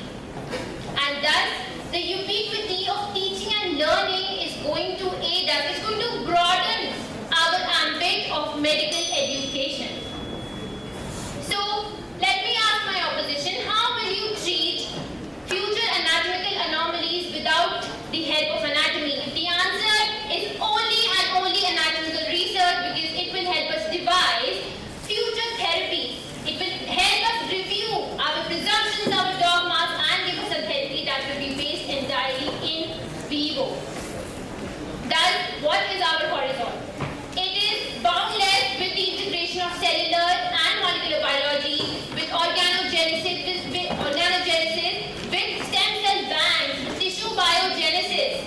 and thus the ubiquity of teaching and learning is going to aid us, it's going to broaden our ambit of medical education. So, let me ask my opposition, how will you treat future anatomical anomalies without the help of anatomy? The answer is only and only anatomical research, because it will help us devise future therapies. It will help us review our presumptions, our dogmas, and give us a therapy that will be based entirely in vivo. Thus, what is our horizon? It is boundless with the integration of cellular and molecular biology, with organogenesis, with stem cell banks, with tissue biogenesis,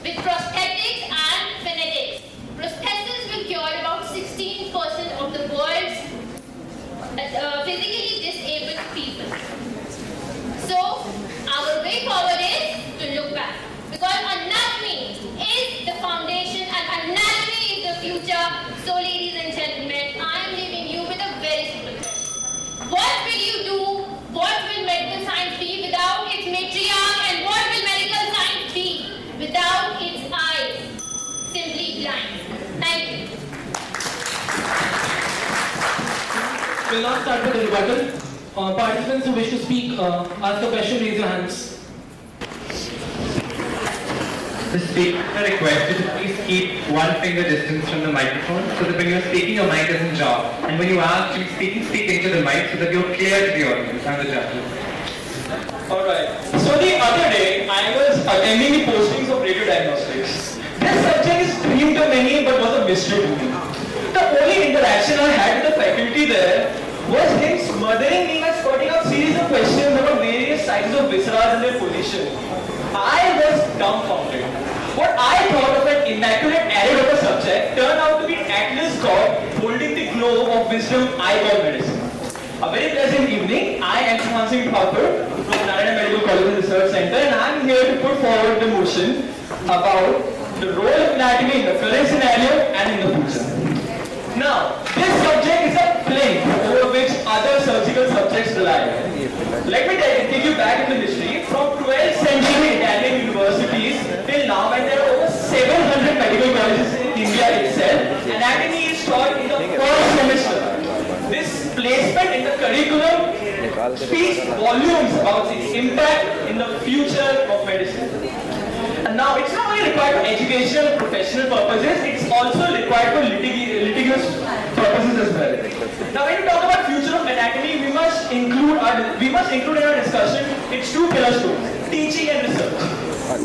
with prosthetics and phonetics. Prosthesis will cure about 16% of the world's physically disabled people. So, our way forward is to look back, because anatomy is the foundation and anatomy is the future. So, ladies and gentlemen, I am leaving you with a very simple question. What will you do? What will medical science be without its matriarch? And what will medical science be without its eyes? Simply blind. Thank you. We'll now start with the rebuttal. Participants who wish to speak, ask a question, raise your hands. The speaker requested to please keep one finger distance from the microphone, so that when you're speaking, your mic doesn't jar. And when you are actually speaking, speak into the mic so that you're clear to the audience and the judges. Alright, so the other day, I was attending the postings of radiodiagnostics. This subject is dreamed to many but was a mystery to me. The only interaction I had with the faculty there was him smothering me by spotting out series of questions about various sizes of viscera and their position. I was dumbfounded. What I thought of an immaculate array of a subject turned out to be Atlas God holding the globe of wisdom I call medicine. A very pleasant evening. I am Shansi Thakur from Narayana Medical College Research Center, and I am here to put forward the motion about the role of anatomy in the current scenario and in the future. Now, this subject is a plague over which other surgical subjects rely. Let me take you back into history. From 12th century Italian universities till now, when there are over 700 medical colleges in India itself, anatomy is taught in the first semester. This placement in the curriculum speaks volumes about its impact in the future of medicine. And now, it's not only required for educational and professional purposes, it's also required for litigious purposes as well. Now, when we talk about future of anatomy, we must include in our discussion its two pillars too: teaching and research.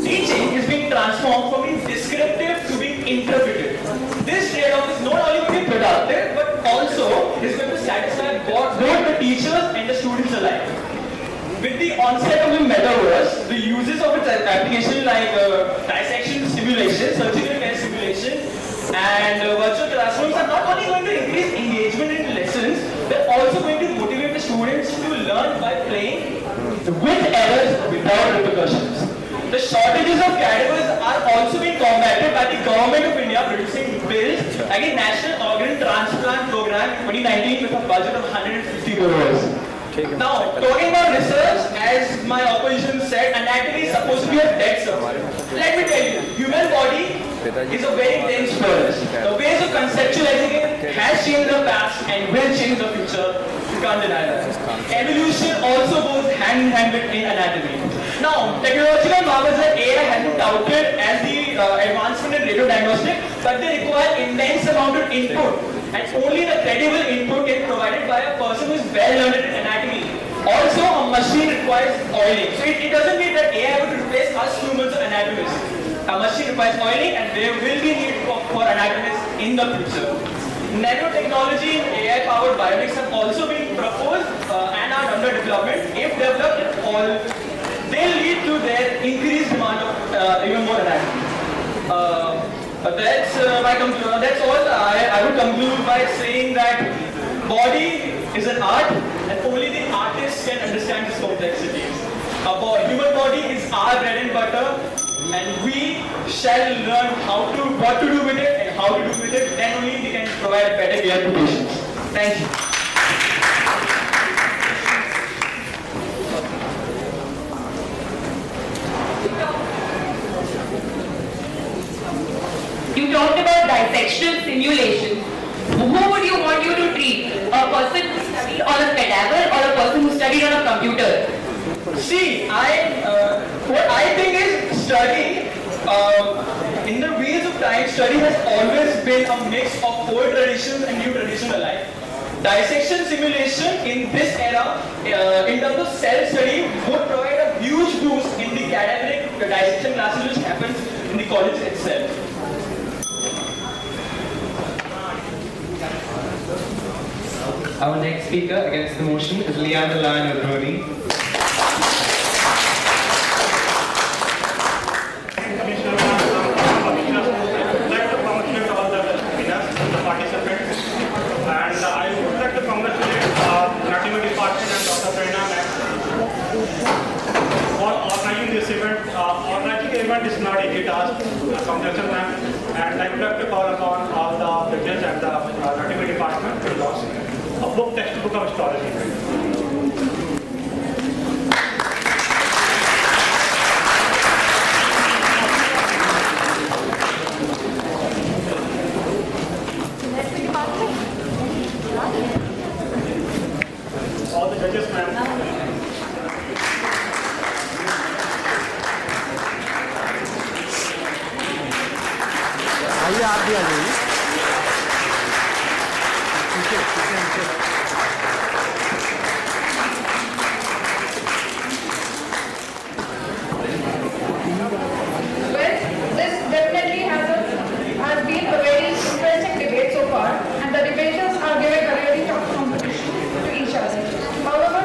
Teaching is being transformed from being descriptive to being interpretive. This trade-off is not only going to be productive, but also is going to satisfy both the teachers and the students alike. With the onset of the metaverse, the uses of its application like dissection simulation, surgical care simulation, and virtual classrooms are not only going to increase engagement in lessons, they're also going to motivate the students to learn by playing with errors without repercussions. The shortages of cadavers are also being combated by the Government of India producing bills like a National Organ Transplant Program 2019 with a budget of 150 crores. Now, talking about research, as my opposition said, anatomy is supposed to be a dead subject. Let me tell you, human body is a very dense forest. The ways of conceptualizing it has changed the past and will change the future. You can't deny that. Evolution also goes hand in hand with anatomy. Now, technological marvels like AI has been touted as the advancement in radiodiagnostic, but they require immense amount of input, and only the credible input is provided by a person who is well learned in anatomy. Also, a machine requires oiling. So it doesn't mean that AI would replace us humans or anatomists. A machine requires oiling, and there will be need for anatomists in the future. Nanotechnology and AI-powered bionics have also been proposed and are under development. If developed at all, they'll lead to their increased demand of even more anatomy. That's all. I would conclude by saying that body is an art, and only the artist can understand its complexities. Human body is our bread and butter, and we shall learn what to do with it and how to do with it. Then only we can provide a better care to patients. Thank you. You talked about dissectional simulation. Who would you want you to treat? A person who studied on a cadaver or a person who studied on a computer? See, what I think is study, in the wheels of time, study has always been a mix of old traditions and new traditions alike. Dissection simulation in this era, in terms of self-study, would provide a huge boost in the cadaveric dissection classes which happens in the college itself. Our next speaker against the motion is Liana Lion of Brody. And I would like to congratulate Anatomy Department and Dr. Prerna for organizing this event. Organizing the event is not easy task. Congratulations, ma'am. And I would like to call upon all the judges and the Anatomy Department to launch a book textbook of histology. All the judges, ma'am. आइए आप भी आ जाइए पीछे Well, this definitely has been a very interesting debate so far, and the debaters are giving a really tough competition to each other. However,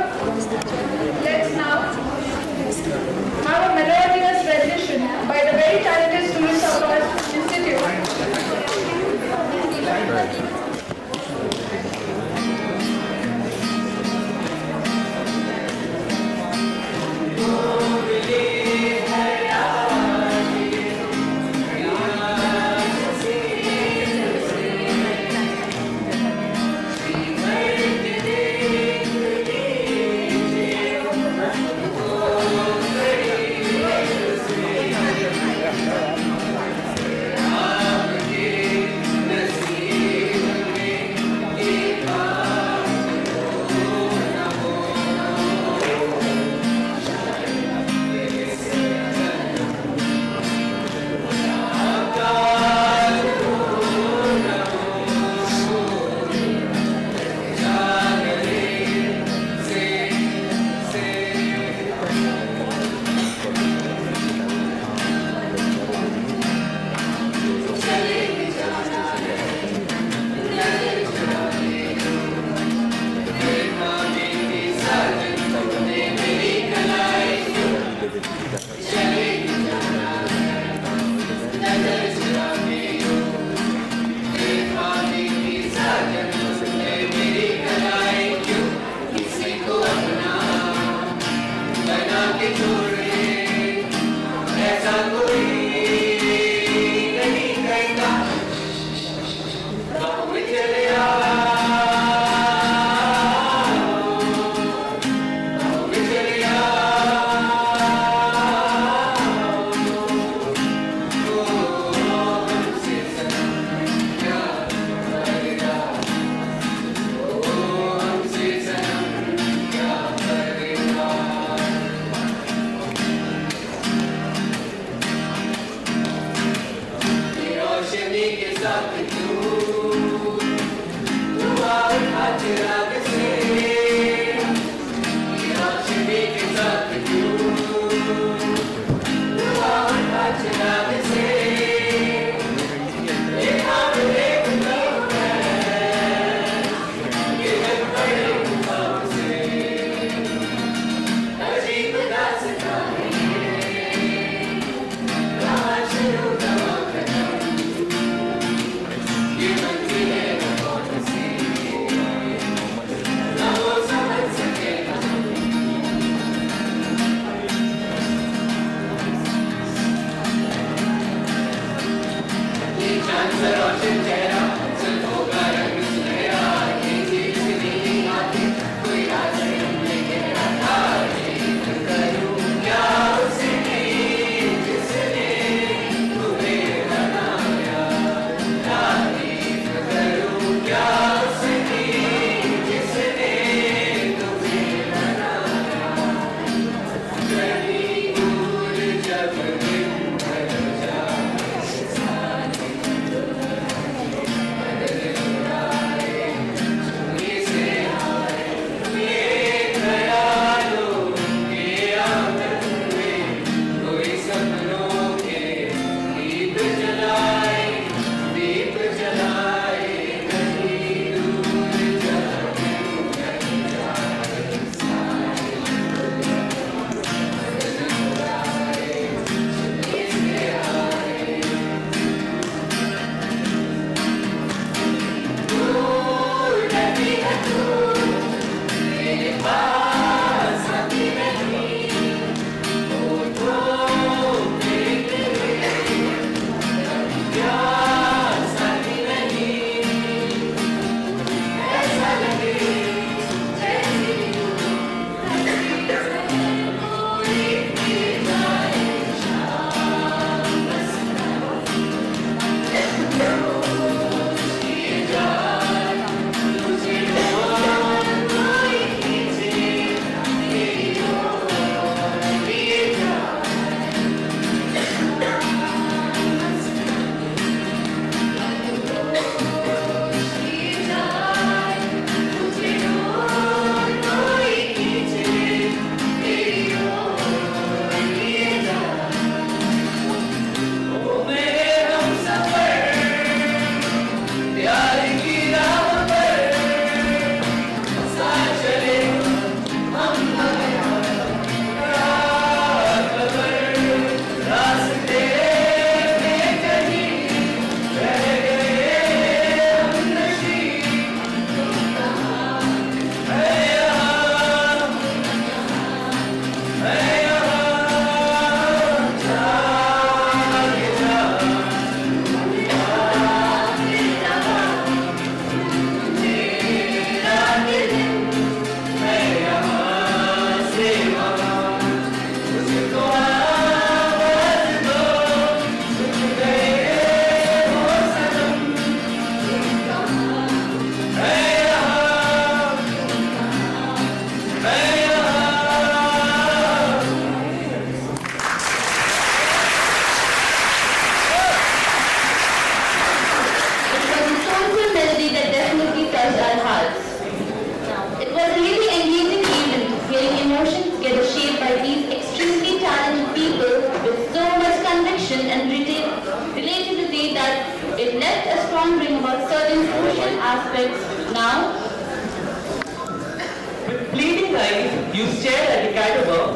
You stare at the cadaver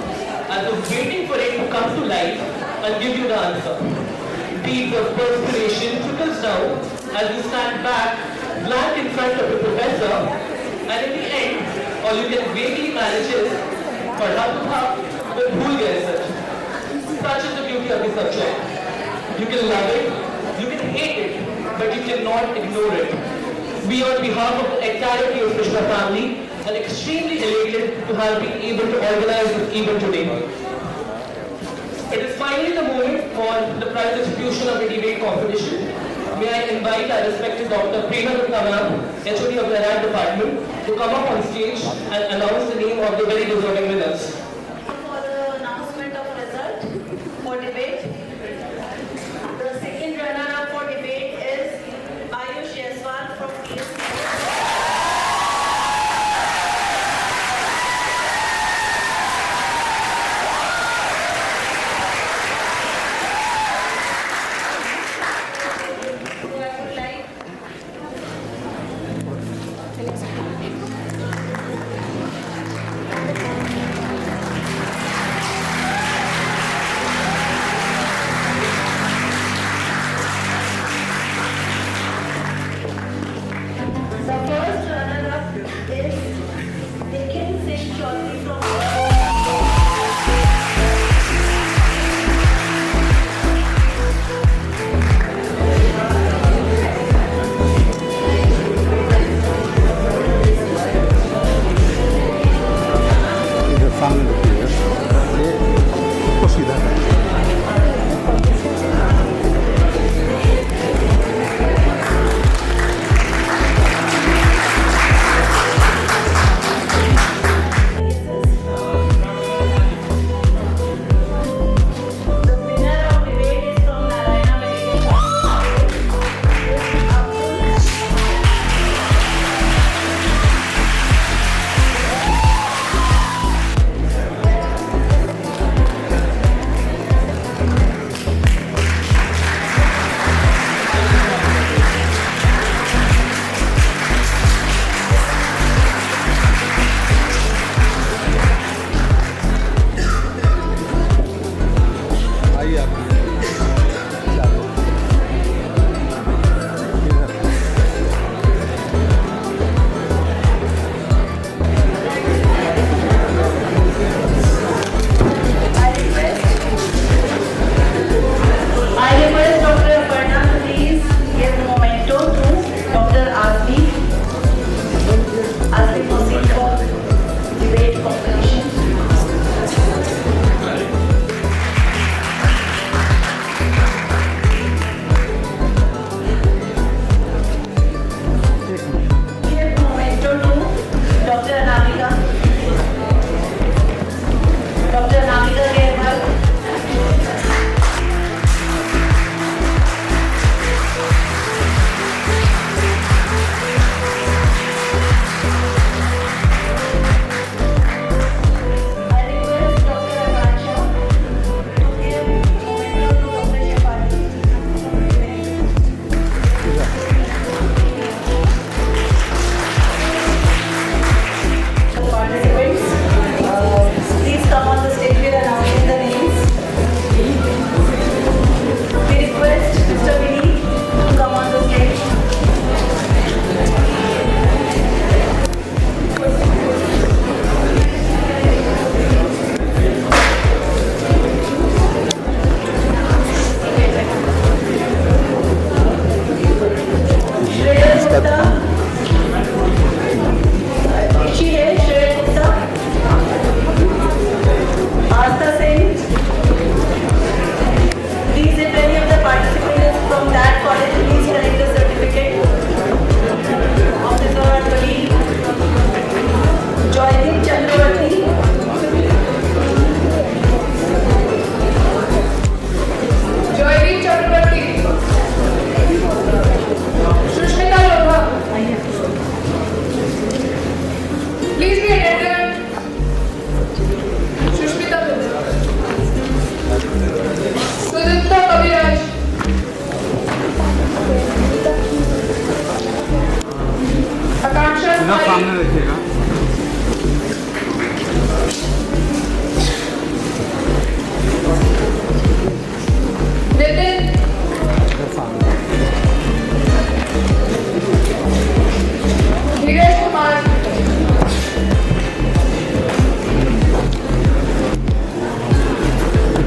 as if waiting for it to come to life and give you the answer. Beads of perspiration trickles down as you stand back, blank in front of the professor, and in the end, all you can vaguely manage is, padha to tha, but bhool gaye sir. Such is the beauty of the subject. You can love it, you can hate it, but you cannot ignore it. We on behalf of the entirety of MISRA family are extremely elated to have been able to organize this event today. It is finally the moment for the prize distribution of the debate competition. May I invite our respected Dr. Prerna Ma'am, HOD of the RAD department, to come up on stage and announce the name of the very deserving winners. For the announcement of result for debate, the second runner-up for debate is Ayush Yaswal from PSC.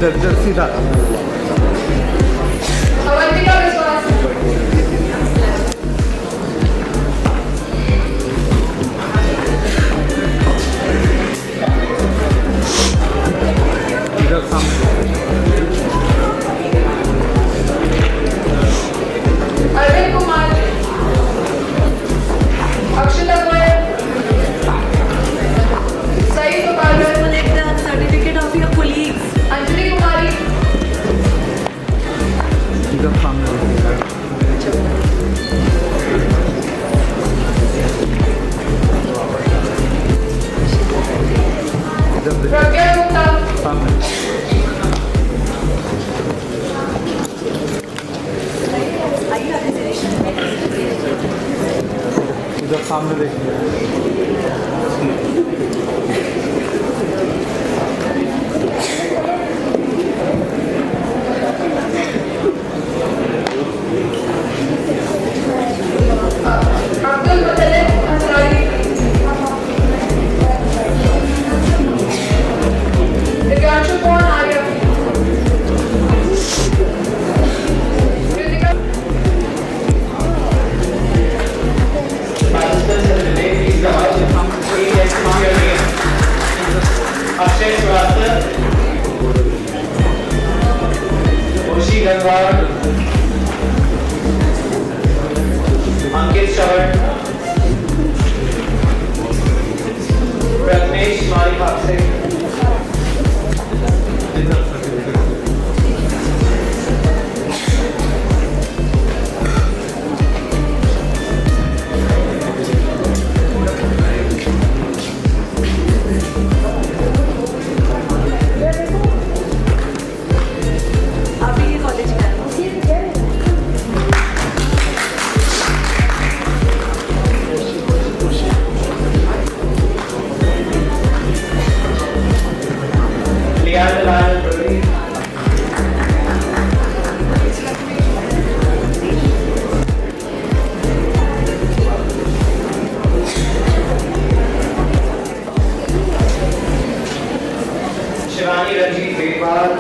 इधर सीधा अवंतिका विश्वास इधर सामने अरविंद कुमार अक्षता गोयल सई सुपाकर collect the certificate of your colleagues. Anjali कुमारी इधर सामने इधर प्रज्ञा गुप्ता सामने इधर सामने देखिए अब्दुल मुतलिब अंसारी दिव्यांशु कुमार आर्य Kritika Participants in the debate, please rise and come to the stage and state your name. Akshay Srivastava, Urshi Gangwar, Ankit Chavan, Pratnesh Maripakse, अभी ये कॉलेज का है। Liana Lal Puri, Shivani Ranjit Bedwal,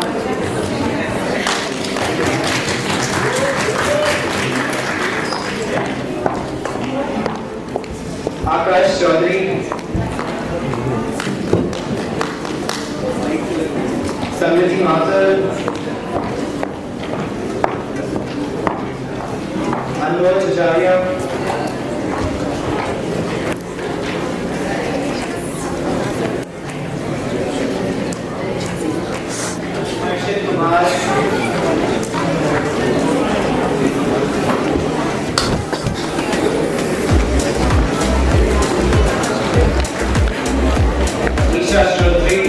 Akash Chaudhary, Samriti Mathur, Anwar Chacharia, Arshit Kumar, Isha Chaudhary,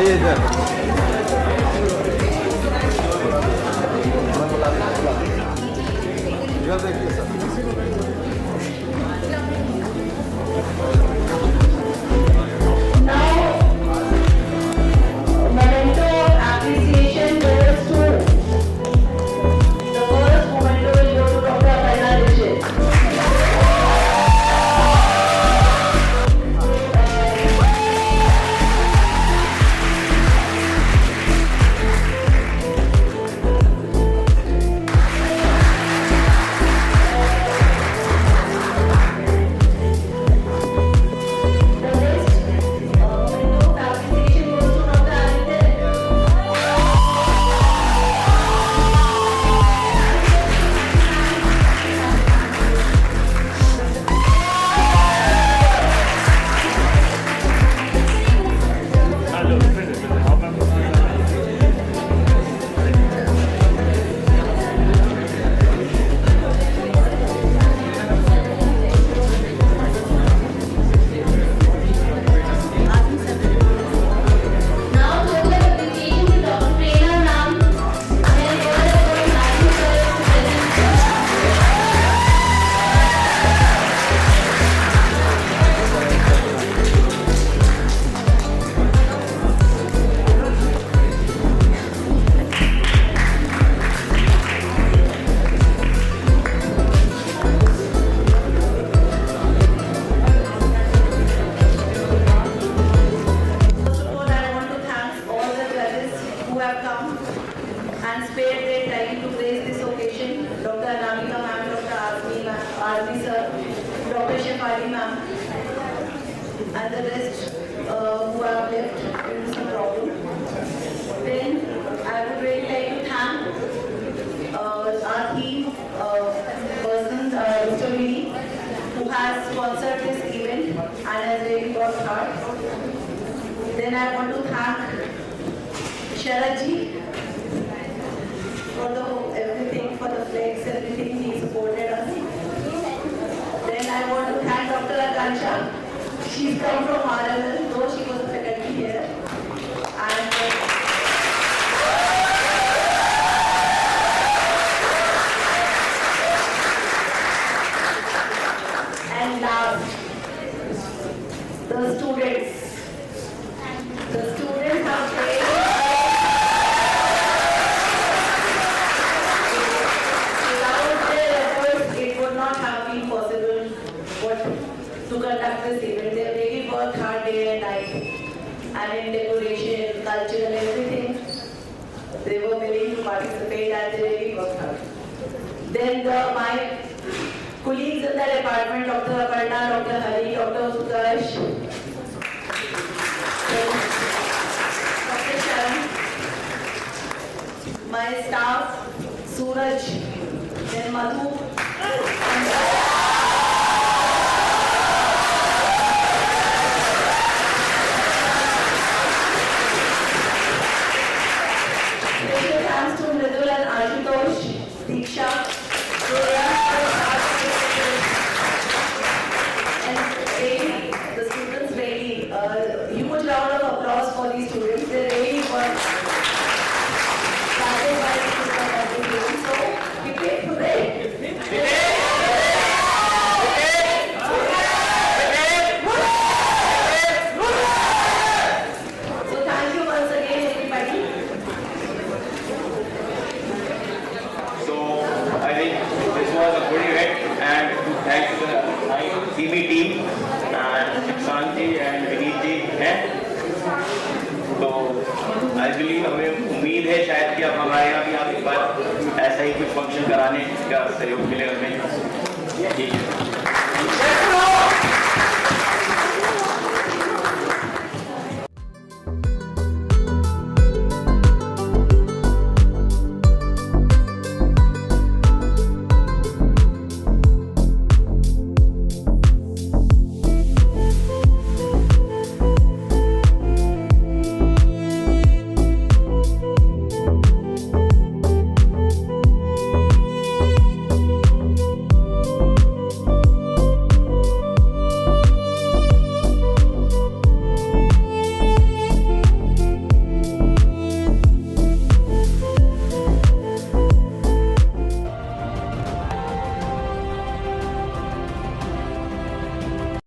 आइए इधर। इधर देखिए sir. And the rest who have left in some problem. Then I would really like to thank our team persons, Mr. Lee, who has sponsored this event and has really worked hard. Then I want to thank Sharaji for everything, for the flags, everything he supported us. Then I want to thank Dr. Akansha. She's come from RML, though she was a faculty here. And last, the students. The students have played. Without their efforts, it would not have been possible to conduct this event. They really worked hard day and night, and in decoration, culture, and everything, they were willing to participate, and they really worked hard. Then my colleagues in the department, Dr. Aparna, Dr. Hari, Dr. Sudash, Dr. Sharon, my staff, Suraj, then Madhu, special thanks to Mridul and Ashutosh, Diksha, and really, the students really, huge round of applause for these students. They really worked started by the students. So, we played for them. So, thank you once again, everybody. So I think this was a good event, and thanks to my CB team and Shanti and Vineet ji हैं. तो I believe हमें उम्मीद है शायद कि अब हमारे यहाँ भी आप एक बार ऐसा ही कुछ फंक्शन कराने का सहयोग मिलेगा हमें. ठीक है.